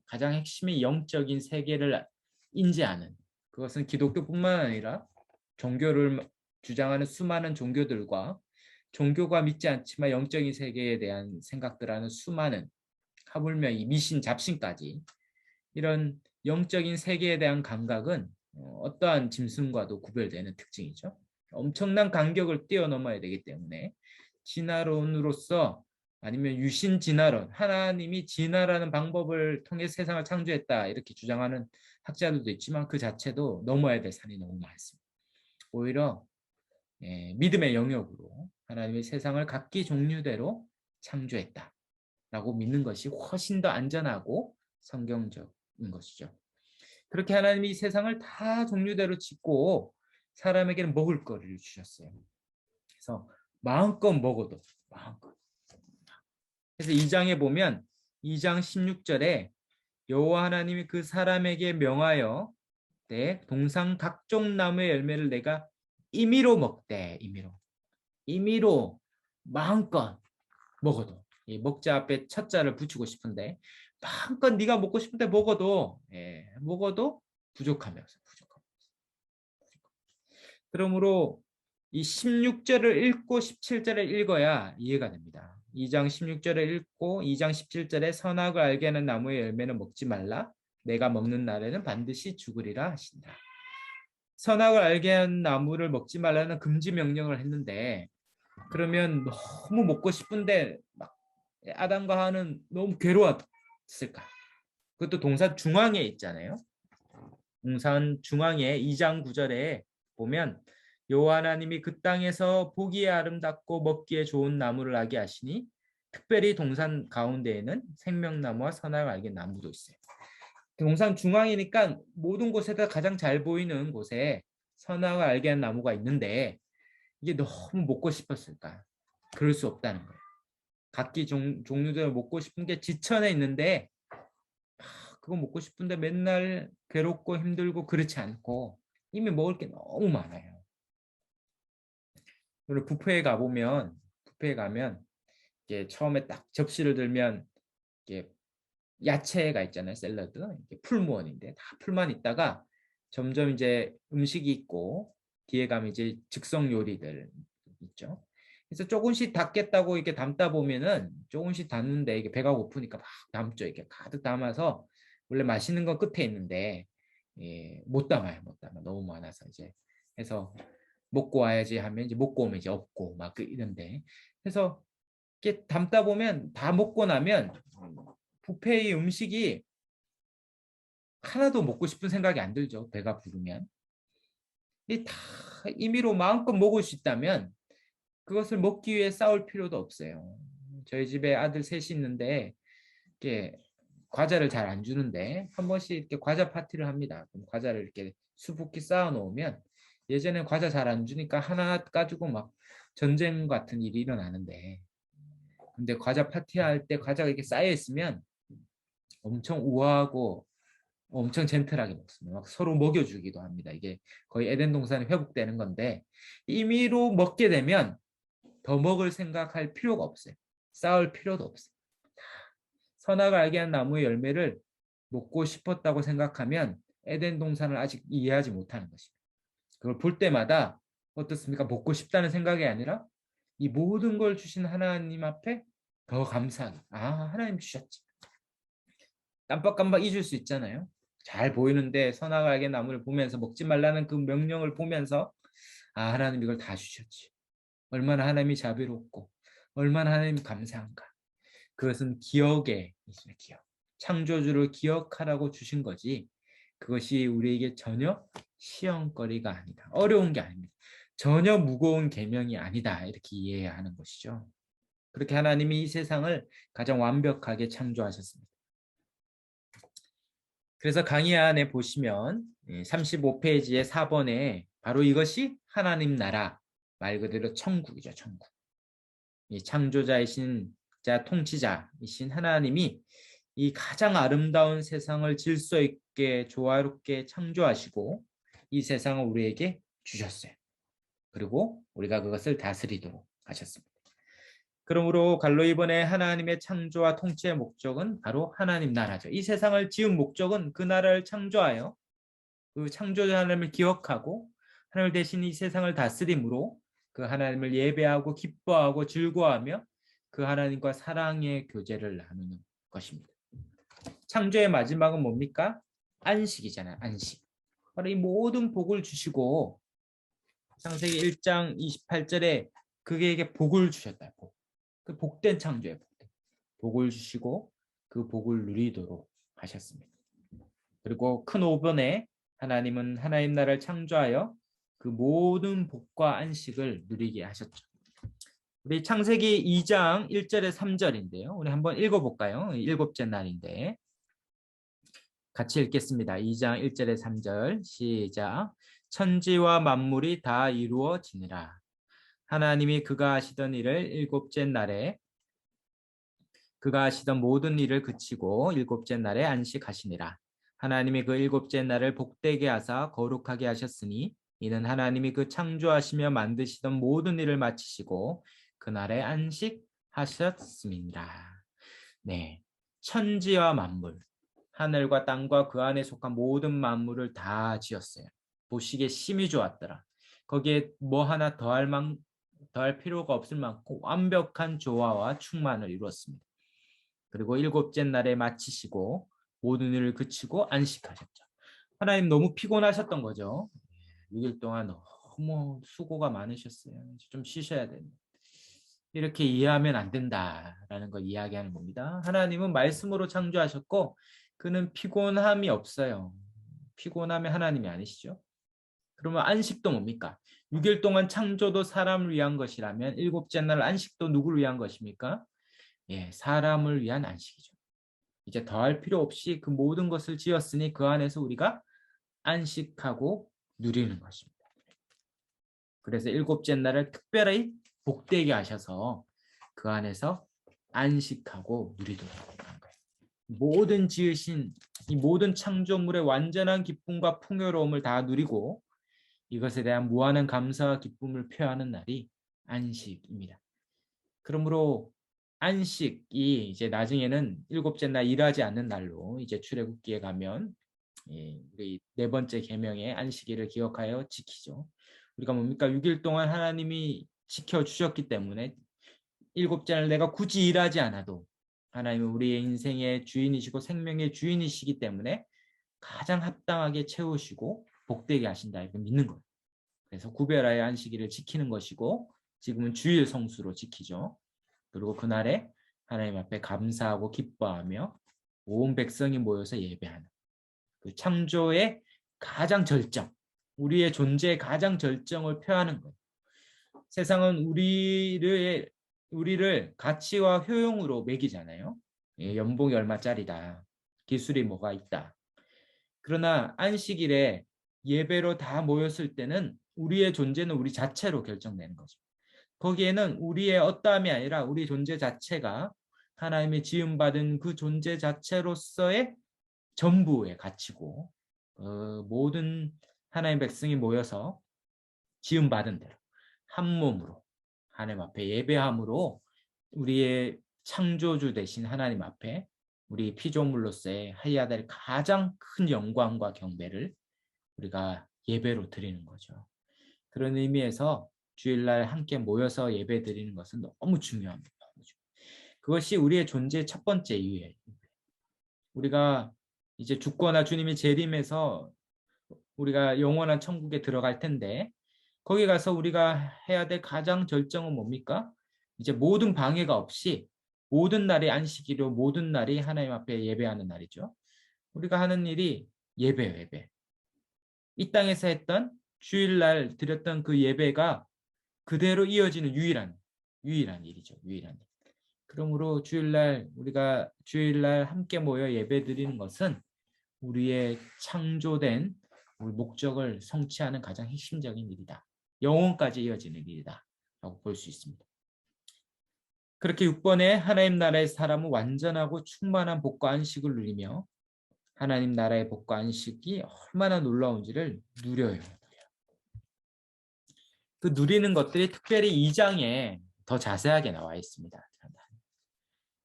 가장 핵심이 영적인 세계를 인지하는 그것은 기독교뿐만 아니라 종교를 주장하는 수많은 종교들과 종교가 믿지 않지만 영적인 세계에 대한 생각들 하는 수많은 하물며 이 미신 잡신까지 이런 영적인 세계에 대한 감각은 어떠한 짐승과도 구별되는 특징이죠. 엄청난 간격을 뛰어넘어야 되기 때문에 진화론으로서 아니면 유신 진화론, 하나님이 진화라는 방법을 통해 세상을 창조했다 이렇게 주장하는 학자들도 있지만 그 자체도 넘어야 될 산이 너무 많습니다. 오히려 믿음의 영역으로 하나님의 세상을 각기 종류대로 창조했다라고 믿는 것이 훨씬 더 안전하고 성경적인 것이죠. 그렇게 하나님이 세상을 다 종류대로 짓고 사람에게는 먹을 거리를 주셨어요. 그래서 마음껏 먹어도 마음껏. 그래서 2장에 보면 2장 16절에 여호와 하나님이 그 사람에게 명하여 동상 각종 나무의 열매를 내가 임의로 먹되 임의로 마음껏 먹어도 이 먹자 앞에 첫자를 붙이고 싶은데 마음껏 네가 먹고 싶은데 먹어도 부족하면서 그러므로 이 16절을 읽고 17절을 읽어야 이해가 됩니다. 2장 16절을 읽고 2장 17절에 선악을 알게 하는 나무의 열매는 먹지 말라. 내가 먹는 날에는 반드시 죽으리라 하신다. 선악을 알게 하는 나무를 먹지 말라는 금지 명령을 했는데 그러면 너무 먹고 싶은데 막 아담과 하와는 너무 괴로웠을까? 그것도 동산 중앙에 있잖아요. 동산 중앙에 2장 9절에 보면 여호와 하나님이 그 땅에서 보기에 아름답고 먹기에 좋은 나무를 하게 하시니 특별히 동산 가운데에는 생명나무와 선악을 알게 나무도 있어요. 동산 중앙이니까 모든 곳에다 가장 잘 보이는 곳에 선악을 알게 한 나무가 있는데 이게 너무 먹고 싶었을까? 그럴 수 없다는 거예요. 각기 종류대로 먹고 싶은 게 지천에 있는데 그거 먹고 싶은데 맨날 괴롭고 힘들고 그렇지 않고 이미 먹을 게 너무 많아요. 그리고 뷔페에 가면 이게 처음에 딱 접시를 들면 이게 야채가 있잖아요. 샐러드, 이게 풀무원인데 다 풀만 있다가 점점 이제 음식이 있고 뒤에 가면 이제 즉석 요리들 있죠. 그래서 조금씩 담겠다고 이렇게 담다 보면은 조금씩 담는데 이게 배가 고프니까 막 담죠. 이렇게 가득 담아서 원래 맛있는 건 끝에 있는데 못 담아요. 너무 많아서 이제 해서 먹고 와야지 하면 이제 먹고 오면 이제 없고 막 이런데 그래서 이렇게 담다 보면 다 먹고 나면 뷔페의 음식이 하나도 먹고 싶은 생각이 안 들죠. 배가 부르면. 다 임의로 마음껏 먹을 수 있다면 그것을 먹기 위해 싸울 필요도 없어요. 저희 집에 아들 셋이 있는데 이렇게 과자를 잘 안 주는데 한 번씩 이렇게 과자 파티를 합니다. 그럼 과자를 이렇게 수북히 쌓아 놓으면 예전에 과자 잘 안 주니까 하나 가지고 막 전쟁 같은 일이 일어나는데 근데 과자 파티할 때 과자가 이렇게 쌓여 있으면 엄청 우아하고 엄청 젠틀하게 먹습니다. 막 서로 먹여주기도 합니다. 이게 거의 에덴 동산이 회복되는 건데 임의로 먹게 되면 더 먹을 생각할 필요가 없어요. 쌓을 필요도 없어요. 선악을 알게 한 나무의 열매를 먹고 싶었다고 생각하면 에덴 동산을 아직 이해하지 못하는 것입니다. 그걸 볼 때마다 어떻습니까? 먹고 싶다는 생각이 아니라 이 모든 걸 주신 하나님 앞에 더 감사하게. 하나님 주셨지. 깜빡깜빡 잊을 수 있잖아요. 잘 보이는데 선악을 알게 나무를 보면서 먹지 말라는 그 명령을 보면서 하나님 이걸 다 주셨지. 얼마나 하나님이 자비롭고 얼마나 하나님이 감사한가. 그것은 기억에 있습니다. 기억. 창조주를 기억하라고 주신 거지. 그것이 우리에게 전혀 시험거리가 아니다. 어려운 게 아닙니다. 전혀 무거운 계명이 아니다. 이렇게 이해해야 하는 것이죠. 그렇게 하나님이 이 세상을 가장 완벽하게 창조하셨습니다. 그래서 강의 안에 보시면 35페이지의 4번에 바로 이것이 하나님 나라, 말 그대로 천국이죠. 천국. 이 창조자이신 자 통치자이신 하나님이 이 가장 아름다운 세상을 질서 있게 조화롭게 창조하시고 이 세상을 우리에게 주셨어요. 그리고 우리가 그것을 다스리도록 하셨습니다. 그러므로 갈로 이번에 하나님의 창조와 통치의 목적은 바로 하나님 나라죠. 이 세상을 지은 목적은 그 나라를 창조하여 그 창조자 하나님을 기억하고 하나님 대신 이 세상을 다스림으로 그 하나님을 예배하고 기뻐하고 즐거워하며 그 하나님과 사랑의 교제를 나누는 것입니다. 창조의 마지막은 뭡니까? 안식이잖아요. 안식. 바로 이 모든 복을 주시고 창세기 1장 28절에 그에게 복을 주셨다. 복. 그 복된 창조의 복된. 복을 주시고 그 복을 누리도록 하셨습니다. 그리고 큰 5번에 하나님은 하나님 나라를 창조하여 그 모든 복과 안식을 누리게 하셨죠. 우리 창세기 2장 1절에 3절인데요. 우리 한번 읽어볼까요? 일곱째 날인데 같이 읽겠습니다. 2장 1절에 3절 시작. 천지와 만물이 다 이루어지니라. 하나님이 그가 하시던 일을 일곱째 날에 그가 하시던 모든 일을 그치고 일곱째 날에 안식하시니라. 하나님이 그 일곱째 날을 복되게 하사 거룩하게 하셨으니 이는 하나님이 그 창조하시며 만드시던 모든 일을 마치시고 그날에 안식하셨습니다. 네, 천지와 만물, 하늘과 땅과 그 안에 속한 모든 만물을 다 지었어요. 보시기에 심히 좋았더라. 거기에 뭐 하나 더할 필요가 없을 만큼 완벽한 조화와 충만을 이루었습니다. 그리고 일곱째 날에 마치시고 모든 일을 그치고 안식하셨죠. 하나님 너무 피곤하셨던 거죠. 6일 동안 너무 수고가 많으셨어요. 좀 쉬셔야 됩니다. 이렇게 이해하면 안 된다라는 걸 이야기하는 겁니다. 하나님은 말씀으로 창조하셨고 그는 피곤함이 없어요. 피곤하면 하나님이 아니시죠. 그러면 안식도 뭡니까? 6일 동안 창조도 사람을 위한 것이라면 일곱째 날 안식도 누구를 위한 것입니까? 사람을 위한 안식이죠. 이제 더할 필요 없이 그 모든 것을 지었으니 그 안에서 우리가 안식하고 누리는 것입니다. 그래서 일곱째 날을 특별히 복되게 하셔서 그 안에서 안식하고 누리도록 하는 거예요. 모든 지으신 이 모든 창조물의 완전한 기쁨과 풍요로움을 다 누리고 이것에 대한 무한한 감사와 기쁨을 표하는 날이 안식입니다. 그러므로 안식이 이제 나중에는 일곱째 날 일하지 않는 날로 이제 출애굽기에 가면 우리 네 번째 계명의 안식일을 기억하여 지키죠. 우리가 뭡니까? 6일 동안 하나님이 지켜주셨기 때문에 일곱째 날 내가 굳이 일하지 않아도 하나님은 우리의 인생의 주인이시고 생명의 주인이시기 때문에 가장 합당하게 채우시고 복되게 하신다 이렇게 믿는 거예요. 그래서 구별하여 안식일을 지키는 것이고 지금은 주일 성수로 지키죠. 그리고 그날에 하나님 앞에 감사하고 기뻐하며 온 백성이 모여서 예배하는 그 창조의 가장 절정, 우리의 존재의 가장 절정을 표하는 거예요. 세상은 우리를 우리를 가치와 효용으로 매기잖아요. 예, 연봉이 얼마짜리다. 기술이 뭐가 있다. 그러나 안식일에 예배로 다 모였을 때는 우리의 존재는 우리 자체로 결정되는 거죠. 거기에는 우리의 어떠함이 아니라 우리 존재 자체가 하나님의 지음받은 그 존재 자체로서의 전부의 가치고 모든 하나님 백성이 모여서 지음받은 대로 한 몸으로 하나님 앞에 예배함으로 우리의 창조주 되신 하나님 앞에 우리 피조물로서의 하여야 될 가장 큰 영광과 경배를 우리가 예배로 드리는 거죠. 그런 의미에서 주일날 함께 모여서 예배 드리는 것은 너무 중요합니다. 그것이 우리의 존재의 첫 번째 이유예요. 우리가 이제 죽거나 주님이 재림해서 우리가 영원한 천국에 들어갈 텐데 거기 가서 우리가 해야 될 가장 절정은 뭡니까? 이제 모든 방해가 없이 모든 날이 안식일로 모든 날이 하나님 앞에 예배하는 날이죠. 우리가 하는 일이 예배. 이 땅에서 했던 주일날 드렸던 그 예배가 그대로 이어지는 유일한 일이죠. 유일한 일. 그러므로 우리가 주일날 함께 모여 예배 드리는 것은 우리의 창조된 우리 목적을 성취하는 가장 핵심적인 일이다. 영혼까지 이어지는 일이다. 라고 볼 수 있습니다. 그렇게 6번에 하나님 나라의 사람은 완전하고 충만한 복과 안식을 누리며 하나님 나라의 복과 안식이 얼마나 놀라운지를 누려요. 그 누리는 것들이 특별히 2장에 더 자세하게 나와 있습니다.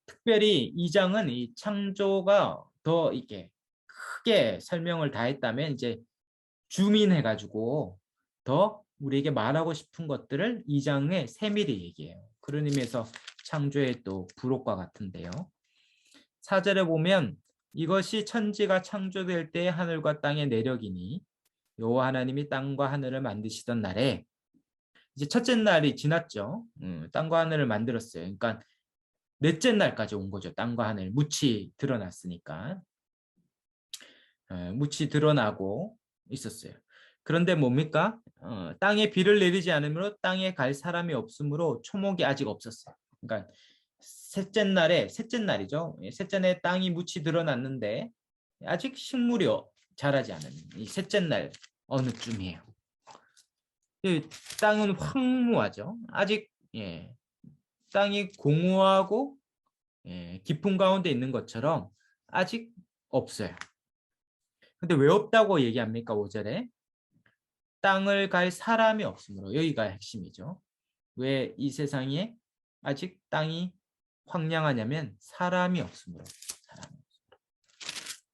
특별히 2장은 이 창조가 더 이렇게 크게 설명을 다 했다면 이제 줌인해가지고 더 우리에게 말하고 싶은 것들을 2장에 세밀히 얘기해요. 그런 의미에서 창조의 또 부록과 같은데요. 4절에 보면 이것이 천지가 창조될 때의 하늘과 땅의 내력이니 여호와 하나님이 땅과 하늘을 만드시던 날에 이제 첫째 날이 지났죠. 땅과 하늘을 만들었어요. 그러니까 넷째 날까지 온 거죠. 땅과 하늘 묻이 드러났으니까 묻이 드러나고 있었어요. 그런데 뭡니까? 땅에 비를 내리지 않으므로 땅에 갈 사람이 없으므로 초목이 아직 없었어요. 그러니까 셋째 날이죠. 셋째 날에 땅이 묻이 드러났는데 아직 식물이 자라지 않은 이 셋째 날 어느 쯤이에요. 땅은 황무하죠. 아직 땅이 공허하고 깊은 가운데 있는 것처럼 아직 없어요. 근데 왜 없다고 얘기합니까? 5절에 땅을 갈 사람이 없으므로 여기가 핵심이죠. 왜 이 세상에 아직 땅이 황량하냐면 사람이 없으므로.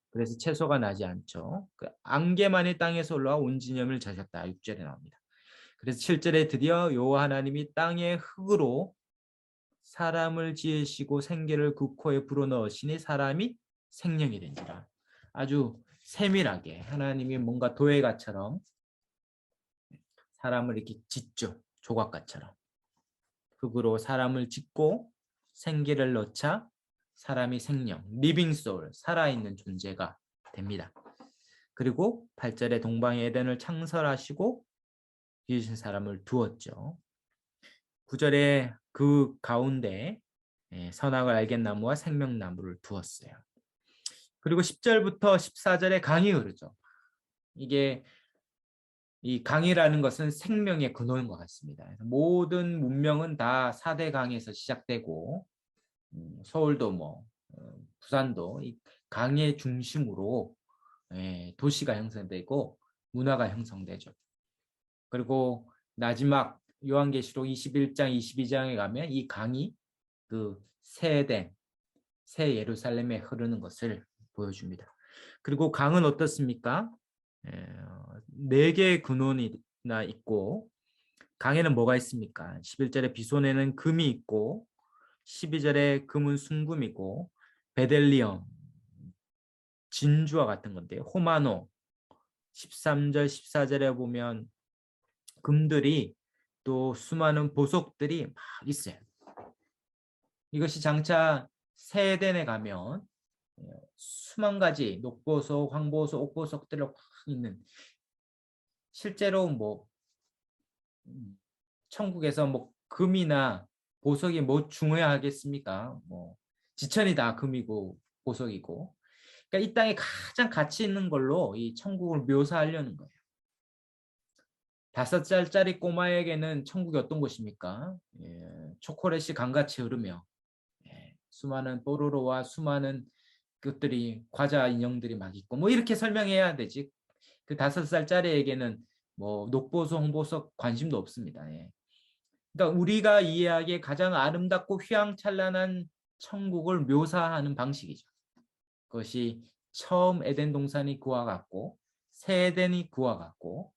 그래서 채소가 나지 않죠. 그 안개만이 땅에서 올라와 온지념을 자셨다. 6절에 나옵니다. 그래서 7절에 드디어 여호와 하나님이 땅의 흙으로 사람을 지으시고 생기를 그 코에 불어넣으시니 사람이 생명이 된지라. 아주 세밀하게 하나님이 뭔가 도예가처럼 사람을 이렇게 짓죠. 조각가처럼. 흙으로 사람을 짓고 생기를 넣자 사람이 생명, 리빙 소울, 살아있는 존재가 됩니다. 그리고 8절에 동방의 에덴을 창설하시고 지으신 사람을 두었죠. 9절에 그 가운데 선악을 알겠나무와 생명나무를 두었어요. 그리고 10절부터 14절에 강이 흐르죠. 이게 이 강이라는 것은 생명의 근원인 것 같습니다. 모든 문명은 다 4대 강에서 시작되고 서울도 부산도 이 강의 중심으로 도시가 형성되고 문화가 형성되죠. 그리고 마지막 요한계시록 21장, 22장에 가면 이 강이 그 새 예루살렘에 흐르는 것을 보여줍니다. 그리고 강은 어떻습니까? 4개의 근원이나 있고 강에는 뭐가 있습니까? 11절에 비손에는 금이 있고 12절에 금은 순금이고 베델리엄 진주와 같은 건데요. 호마노 13절 14절에 보면 금들이 또 수많은 보석들이 막 있어요. 이것이 장차 세덴에 가면 수만 가지 녹보석, 황보석, 옥보석들이 확 있는 실제로 천국에서 금이나 보석이 뭐 중요하겠습니까? 뭐 지천이 다 금이고 보석이고. 그러니까 이 땅에 가장 가치 있는 걸로 이 천국을 묘사하려는 거예요. 5살짜리 꼬마에게는 천국이 어떤 곳입니까? 초콜릿이 강같이 흐르며 수많은 뽀로로와 수많은 것들이 과자 인형들이 막 있고 뭐 이렇게 설명해야 되지. 그 5살짜리에게는 뭐 녹보석, 홍보석 관심도 없습니다. 그러니까 우리가 이해하기에 가장 아름답고 휘황찬란한 천국을 묘사하는 방식이죠. 그것이 처음 에덴 동산이 그와 같고 새 에덴이 그와 같고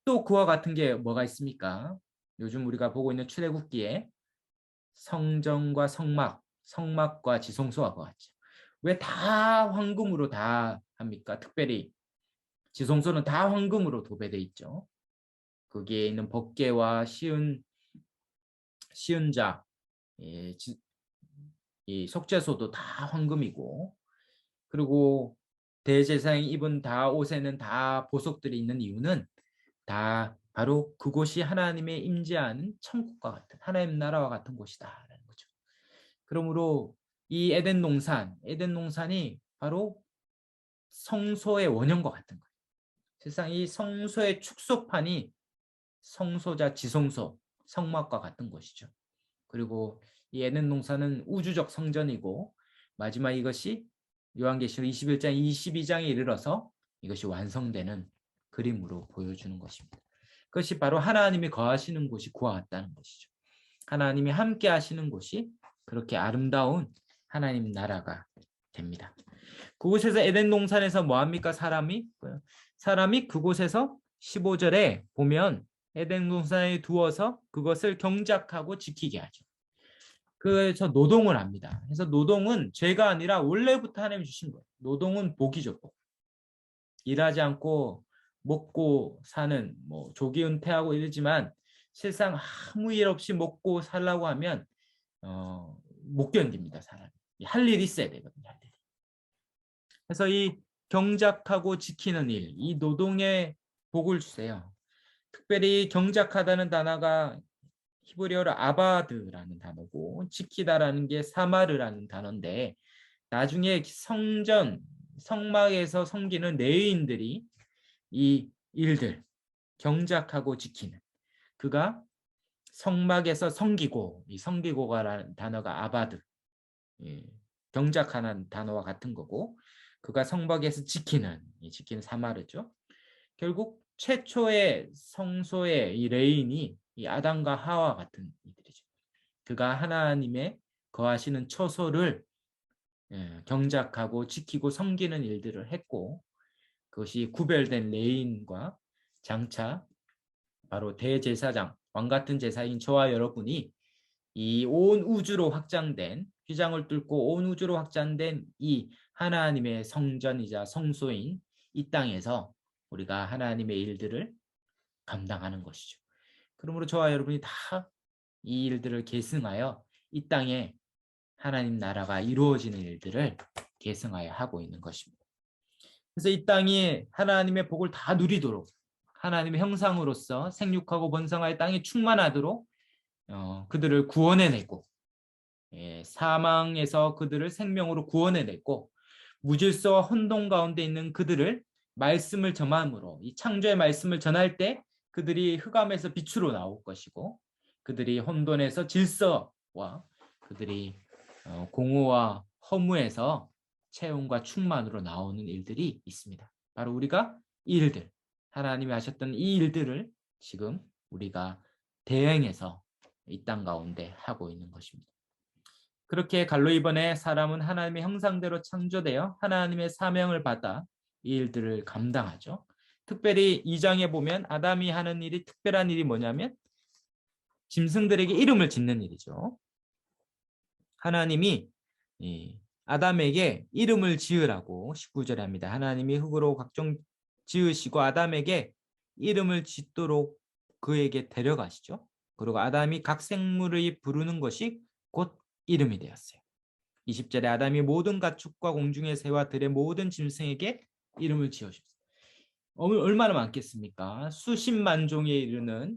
또 그와 같은 게 뭐가 있습니까? 요즘 우리가 보고 있는 출애굽기에 성전과 성막, 성막과 지성소와 그와 같죠. 왜 다 황금으로 다 합니까? 특별히 지성소는 다 황금으로 도배돼 있죠. 거기에 있는 법궤와 시은자, 이 속죄소도 다 황금이고, 그리고 대제사장이 입은 다 옷에는 다 보석들이 있는 이유는 다 바로 그곳이 하나님의 임재하는 천국과 같은 하나님 나라와 같은 곳이다라는 거죠. 그러므로 이 에덴 동산이 바로 성소의 원형과 같은 거예요. 실상 이 성소의 축소판이 성소자 지성소, 성막과 같은 것이죠. 그리고 이 에덴 동산은 우주적 성전이고 마지막 이것이 요한계시록 21장 22장에 이르러서 이것이 완성되는 그림으로 보여주는 것입니다. 그것이 바로 하나님이 거하시는 곳이 그와 같다는 것이죠. 하나님이 함께 하시는 곳이 그렇게 아름다운 하나님 나라가 됩니다. 그곳에서 에덴 동산에서 뭐 합니까? 사람이 그곳에서 15절에 보면 에덴 동산에 두어서 그것을 경작하고 지키게 하죠. 그래서 노동을 합니다. 그래서 노동은 죄가 아니라 원래부터 하나님이 주신 거예요. 노동은 복이죠. 복. 일하지 않고 먹고 사는 뭐 조기 은퇴하고 이러지만 실상 아무 일 없이 먹고 살라고 하면 못 견딥니다. 사람이. 할 일이 있어야 되거든요. 할 일이. 그래서 이 경작하고 지키는 일, 이 노동에 복을 주세요. 특별히 경작하다는 단어가 히브리어로 아바드라는 단어고 지키다라는 게 사마르라는 단어인데 나중에 성막에서 섬기는 레위인들이 이 일들 경작하고 지키는 그가 성막에서 섬기고 이 섬기고가라는 단어가 아바드 경작하는 단어와 같은 거고 그가 성막에서 지키는 사마르죠. 결국 최초의 성소의 이 레인이 이 아담과 하와 같은 이들이죠. 그가 하나님의 거하시는 처소를 경작하고 지키고 섬기는 일들을 했고 그것이 구별된 레인과 장차 바로 대제사장, 왕 같은 제사인 저와 여러분이 이 온 우주로 확장된 휘장을 뚫고 온 우주로 확장된 이 하나님의 성전이자 성소인 이 땅에서 우리가 하나님의 일들을 감당하는 것이죠. 그러므로 저와 여러분이 다 이 일들을 계승하여 이 땅에 하나님 나라가 이루어지는 일들을 계승하여 하고 있는 것입니다. 그래서 이 땅이 하나님의 복을 다 누리도록 하나님의 형상으로서 생육하고 번성하여 땅이 충만하도록 그들을 구원해내고 사망에서 그들을 생명으로 구원해냈고 무질서와 혼돈 가운데 있는 그들을 말씀을 전함으로 이 창조의 말씀을 전할 때 그들이 흑암에서 빛으로 나올 것이고 그들이 혼돈에서 질서와 그들이 공허와 허무에서 채움과 충만으로 나오는 일들이 있습니다. 바로 우리가 이 일들 하나님이 하셨던 이 일들을 지금 우리가 대행해서 이 땅 가운데 하고 있는 것입니다. 그렇게 갈로이번에 사람은 하나님의 형상대로 창조되어 하나님의 사명을 받아 이 일들을 감당하죠. 특별히 2장에 보면 아담이 하는 일이 특별한 일이 뭐냐면 짐승들에게 이름을 짓는 일이죠. 하나님이 아담에게 이름을 지으라고 19절에 합니다. 하나님이 흙으로 각종 지으시고 아담에게 이름을 짓도록 그에게 데려가시죠. 그리고 아담이 각 생물의 부르는 것이 곧 이름이 되었어요. 20절에 아담이 모든 가축과 공중의 새와 들의 모든 짐승에게 이름을 지으셨어요. 얼마나 많겠습니까? 수십만 종에 이르는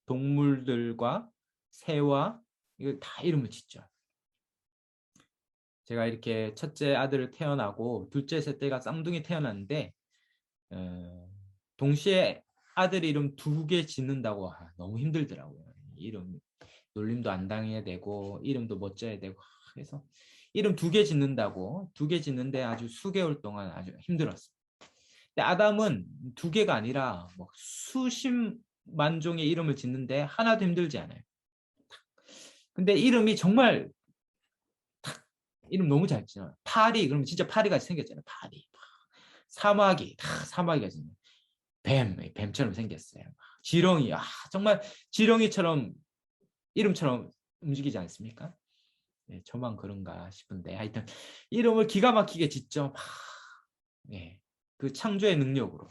동물들과 새와 이거 다 이름을 짓죠. 제가 이렇게 첫째 아들을 태어나고 둘째, 셋째가 쌍둥이 태어났는데 동시에 아들 이름 2개 짓는다고 너무 힘들더라고요. 이름 놀림도 안 당해야 되고 이름도 멋져야 되고 그래서 이름 2개 짓는다고 2개 짓는데 아주 수개월 동안 아주 힘들었어요. 근데 아담은 2개가 아니라 뭐 수십만 종의 이름을 짓는데 하나도 힘들지 않아요. 근데 이름이 정말 이름 너무 잘 지어요. 파리 그러면 진짜 파리같이 생겼잖아요. 파리. 사마귀 다 사마귀가 생겼어요. 뱀처럼 생겼어요. 지렁이 정말 지렁이처럼 이름처럼 움직이지 않습니까? 네, 저만 그런가 싶은데 하여튼 이름을 기가 막히게 짓죠. 네, 그 창조의 능력으로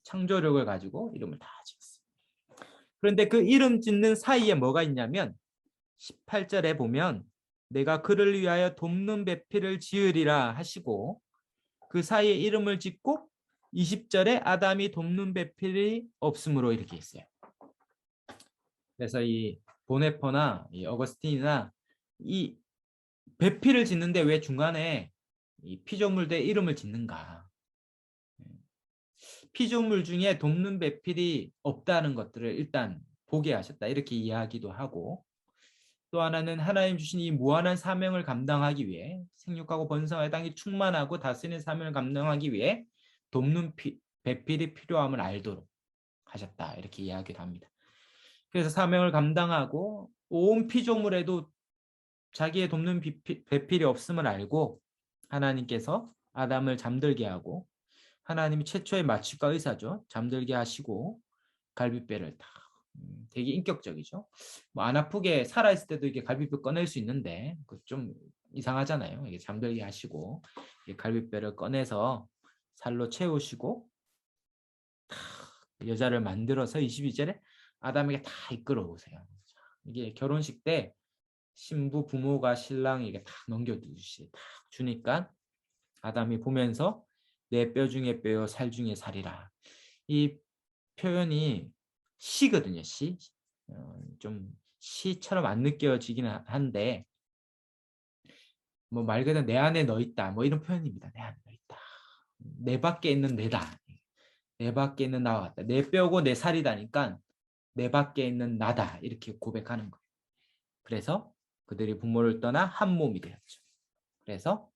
창조력을 가지고 이름을 다 지었어요. 그런데 그 이름 짓는 사이에 뭐가 있냐면 18절에 보면 내가 그를 위하여 돕는 배필을 지으리라 하시고 그 사이에 이름을 짓고 20절에 아담이 돕는 배필이 없으므로 이렇게 있어요. 그래서 이 보네퍼나 이 어거스틴이나 이 배필을 짓는데 왜 중간에 이 피조물들의 이름을 짓는가? 피조물 중에 돕는 배필이 없다는 것들을 일단 보게 하셨다. 이렇게 이야기도 하고 또 하나는 하나님 주신 이 무한한 사명을 감당하기 위해 생육하고 번성하여 땅이 충만하고 다스리는 사명을 감당하기 위해 돕는 배필이 필요함을 알도록 하셨다. 이렇게 이야기를 합니다. 그래서 사명을 감당하고 온 피조물에도 자기의 돕는 배필이 없음을 알고 하나님께서 아담을 잠들게 하고 하나님이 최초의 마취과 의사죠. 잠들게 하시고 갈빗배를 다 되게 인격적이죠. 뭐 안 아프게 살아있을 때도 이게 갈빗배 꺼낼 수 있는데 좀 이상하잖아요. 이게 잠들게 하시고 갈빗배를 꺼내서 살로 채우시고 여자를 만들어서 22절에 아담에게 다 이끌어 오세요. 이게 결혼식 때 신부 부모가 신랑에게 다 넘겨주듯이 다 주니까 아담이 보면서 내 뼈 중에 뼈요 살 중에 살이라. 이 표현이 시거든요. 시. 좀 시처럼 안 느껴지긴 한데 뭐 말 그대로 내 안에 너 있다. 뭐 이런 표현입니다. 내 안에 너 있다. 내 밖에 있는 내다. 내 밖에 있는 나와 같다. 내 뼈고 내 살이다니까 내 밖에 있는 나다. 이렇게 고백하는 거예요. 그래서 그들이 부모를 떠나 한 몸이 되었죠. 그래서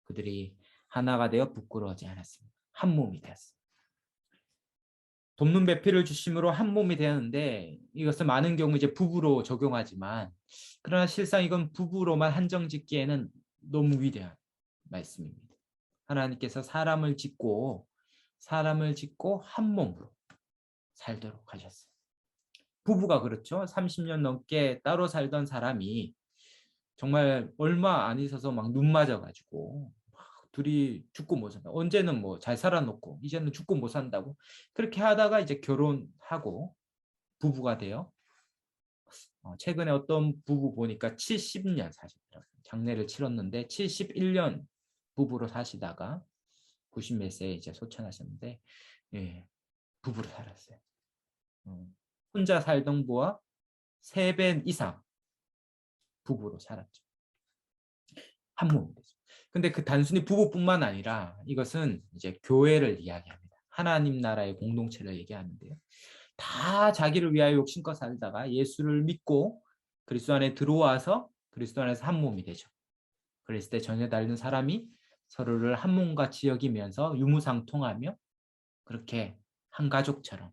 그들이 하나가 되어 부끄러워하지 않았습니다. 한 몸이 되었어요. 돕는 배필을 주심으로 한 몸이 되었는데 이것은 많은 경우 이제 부부로 적용하지만 그러나 실상 이건 부부로만 한정짓기에는 너무 위대한 말씀입니다. 하나님께서 사람을 짓고 한 몸으로 살도록 하셨어요. 부부가 그렇죠. 30년 넘게 따로 살던 사람이 정말 얼마 안 있어서 막 눈 맞아가지고 둘이 죽고 못 산다. 언제는 뭐 잘 살아놓고 이제는 죽고 못 산다고 그렇게 하다가 이제 결혼하고 부부가 돼요. 최근에 어떤 부부 보니까 70년 사시더라고요. 장례를 치렀는데 71년 부부로 사시다가 90 몇 세에 이제 소천하셨는데 예, 부부로 살았어요. 혼자 살던 부와 3배 이상 부부로 살았죠. 한 몸이 되죠. 근데 그 단순히 부부뿐만 아니라 이것은 이제 교회를 이야기합니다. 하나님 나라의 공동체를 얘기하는데요. 다 자기를 위하여 욕심껏 살다가 예수를 믿고 그리스도 안에 들어와서 그리스도 안에서 한 몸이 되죠. 그랬을 때 전혀 다른 사람이 서로를 한 몸같이 여기면서 유무상통하며 그렇게 한 가족처럼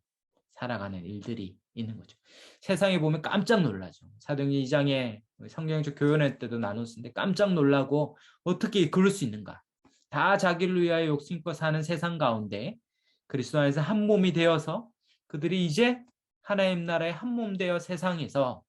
살아가는 일들이 있는 거죠. 세상에 보면 깜짝 놀라죠. 사도행전 2장에 성경적 교연할 때도 나눴는데 깜짝 놀라고 어떻게 그럴 수 있는가. 다 자기를 위하여 욕심껏 사는 세상 가운데 그리스도 안에서 한 몸이 되어서 그들이 이제 하나님 나라의 한 몸 되어 세상에서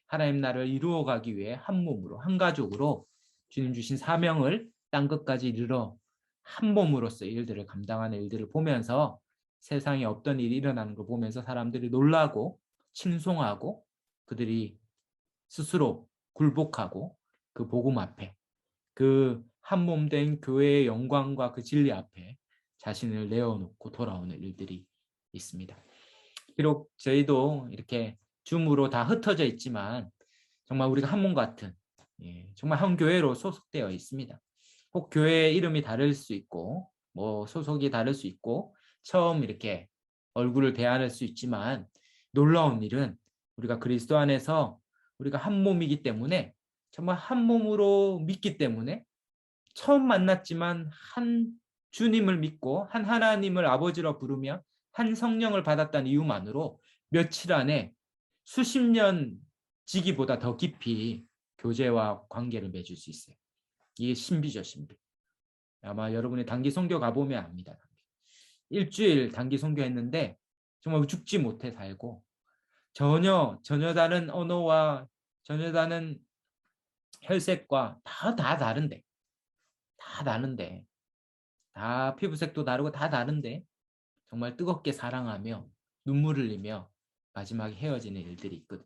하나님 나라를 이루어가기 위해 한 몸으로 한 가족으로 주님 주신 사명을 땅 끝까지 이르러 한 몸으로서 일들을 감당하는 일들을 보면서 세상에 없던 일이 일어나는 걸 보면서 사람들이 놀라고 칭송하고 그들이 스스로 굴복하고 그 복음 앞에 그 한 몸 된 교회의 영광과 그 진리 앞에 자신을 내어놓고 돌아오는 일들이 있습니다. 비록 저희도 이렇게 줌으로 다 흩어져 있지만 정말 우리가 한 몸 같은 정말 한 교회로 소속되어 있습니다. 혹 교회 이름이 다를 수 있고 뭐 소속이 다를 수 있고 처음 이렇게 얼굴을 대할 수 있지만 놀라운 일은 우리가 그리스도 안에서 우리가 한 몸이기 때문에 정말 한 몸으로 믿기 때문에 처음 만났지만 한 주님을 믿고 한 하나님을 아버지로 부르며 한 성령을 받았다는 이유만으로 며칠 안에 수십 년 지기보다 더 깊이 교제와 관계를 맺을 수 있어요. 이게 신비죠, 신비. 아마 여러분이 단기 선교 가보면 압니다. 일주일 단기 선교했는데 정말 죽지 못해 살고 전혀 다른 언어와 전혀 다른 혈색과 다 다른데 다 피부색도 다르고 다 다른데 정말 뜨겁게 사랑하며 눈물 흘리며 마지막에 헤어지는 일들이 있거든.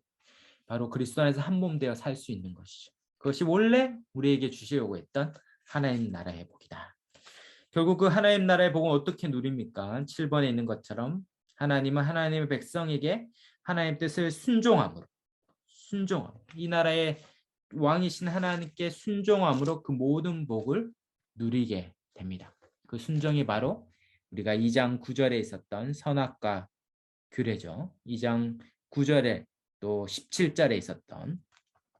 바로 그리스도 안에서 한 몸 되어 살 수 있는 것이죠. 그것이 원래 우리에게 주시려고 했던 하나님 나라의 복이다. 결국 그 하나님 나라의 복은 어떻게 누립니까? 7번에 있는 것처럼 하나님은 하나님의 백성에게 하나님의 뜻을 순종함으로 이 나라의 왕이신 하나님께 순종함으로 그 모든 복을 누리게 됩니다. 그 순종이 바로 우리가 2장 9절에 있었던 선악과 규례죠. 2장 9절에 또 17절에 있었던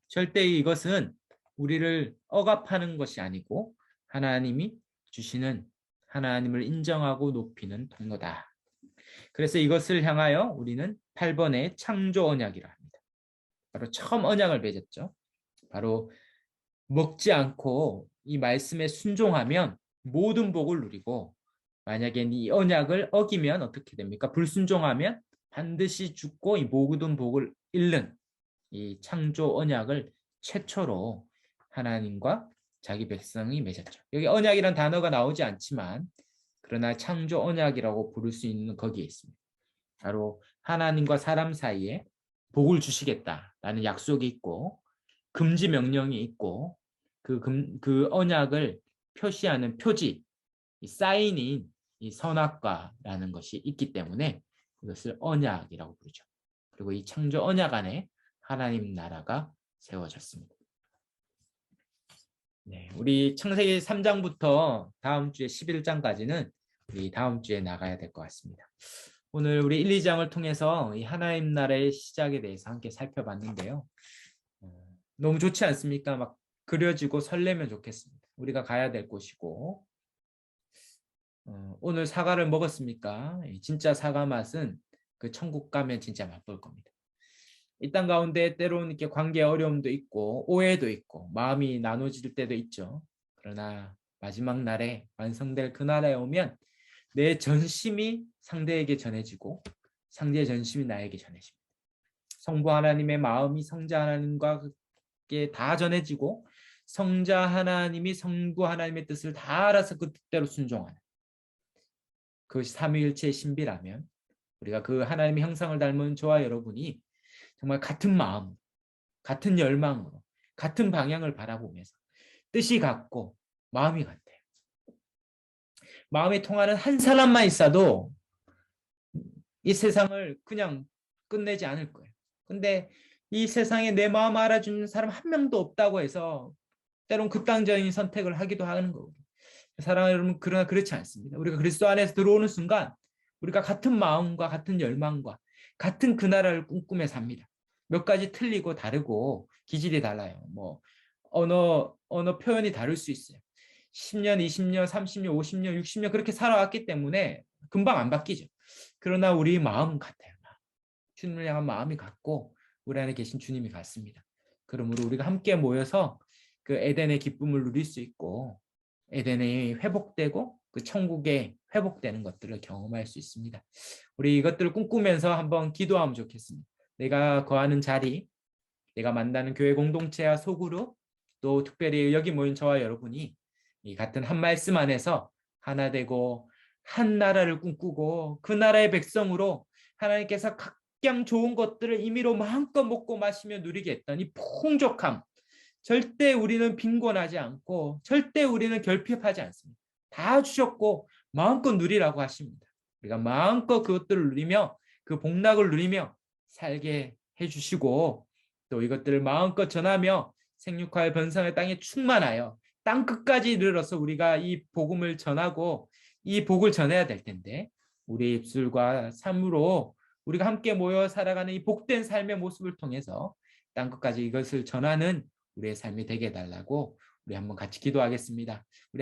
절대 이것은 우리를 억압하는 것이 아니고 하나님이 주시는 하나님을 인정하고 높이는 통로다. 그래서 이것을 향하여 우리는 8번의 창조 언약이라 합니다. 바로 처음 언약을 맺었죠. 바로 먹지 않고 이 말씀에 순종하면 모든 복을 누리고 만약에 이 언약을 어기면 어떻게 됩니까? 불순종하면 반드시 죽고 이 모든 복을 잃는 이 창조 언약을 최초로 하나님과 자기 백성이 맺었죠. 여기 언약이란 단어가 나오지 않지만 그러나 창조 언약이라고 부를 수 있는 거기에 있습니다. 바로 하나님과 사람 사이에 복을 주시겠다라는 약속이 있고 금지 명령이 있고 그 언약을 표시하는 표지, 이 사인인 이 선악과라는 것이 있기 때문에 이것을 언약이라고 부르죠. 그리고 이 창조 언약 안에 하나님 나라가 세워졌습니다. 네, 우리 창세기 3장부터 다음 주에 11장까지는 우리 다음 주에 나가야 될 것 같습니다. 오늘 우리 1, 2장을 통해서 이 하나님 나라의 시작에 대해서 함께 살펴봤는데요. 너무 좋지 않습니까? 막 그려지고 설레면 좋겠습니다. 우리가 가야 될 곳이고 오늘 사과를 먹었습니까? 진짜 사과 맛은 그 천국 가면 진짜 맛볼 겁니다. 이 땅 가운데 때로는 이렇게 관계 어려움도 있고 오해도 있고 마음이 나눠질 때도 있죠. 그러나 마지막 날에 완성될 그 날에 오면 내 전심이 상대에게 전해지고 상대의 전심이 나에게 전해집니다. 성부 하나님의 마음이 성자 하나님과 다 전해지고 성자 하나님이 성부 하나님의 뜻을 다 알아서 그 뜻대로 순종하는 그것이 삼위일체의 신비라면 우리가 그 하나님의 형상을 닮은 저와 여러분이 정말 같은 마음, 같은 열망으로 같은 방향을 바라보면서 뜻이 같고 마음이 같아요. 마음이 통하는 한 사람만 있어도 이 세상을 그냥 끝내지 않을 거예요. 근데 이 세상에 내 마음 알아주는 사람 한 명도 없다고 해서 때론 극단적인 선택을 하기도 하는 거거든요. 사랑하는 여러분, 그러나 그렇지 않습니다. 우리가 그리스도 안에서 들어오는 순간 우리가 같은 마음과 같은 열망과 같은 그 나라를 꿈꾸며 삽니다. 몇 가지 틀리고 다르고 기질이 달라요. 뭐 언어 표현이 다를 수 있어요. 10년, 20년, 30년, 50년, 60년 그렇게 살아왔기 때문에 금방 안 바뀌죠. 그러나 우리 마음 같아요. 주님을 향한 마음이 같고 우리 안에 계신 주님이 같습니다. 그러므로 우리가 함께 모여서 그 에덴의 기쁨을 누릴 수 있고 에덴이 회복되고 그 천국에 회복되는 것들을 경험할 수 있습니다. 우리 이것들을 꿈꾸면서 한번 기도하면 좋겠습니다. 내가 거하는 자리, 내가 만나는 교회 공동체와 소그룹, 또 특별히 여기 모인 저와 여러분이 이 같은 한 말씀 안에서 하나 되고 한 나라를 꿈꾸고 그 나라의 백성으로 하나님께서 각양 좋은 것들을 임의로 마음껏 먹고 마시며 누리게 했던 이 풍족함, 절대 우리는 빈곤하지 않고 절대 우리는 결핍하지 않습니다. 다 주셨고 마음껏 누리라고 하십니다. 우리가 마음껏 그것들을 누리며 그 복락을 누리며 살게 해주시고 또 이것들을 마음껏 전하며 생육하여 번성의 땅에 충만하여 땅 끝까지 이르러서 우리가 이 복음을 전하고 이 복을 전해야 될 텐데 우리 입술과 삶으로 우리가 함께 모여 살아가는 이 복된 삶의 모습을 통해서 땅 끝까지 이것을 전하는 우리의 삶이 되게 해달라고 우리 한번 같이 기도하겠습니다. 우리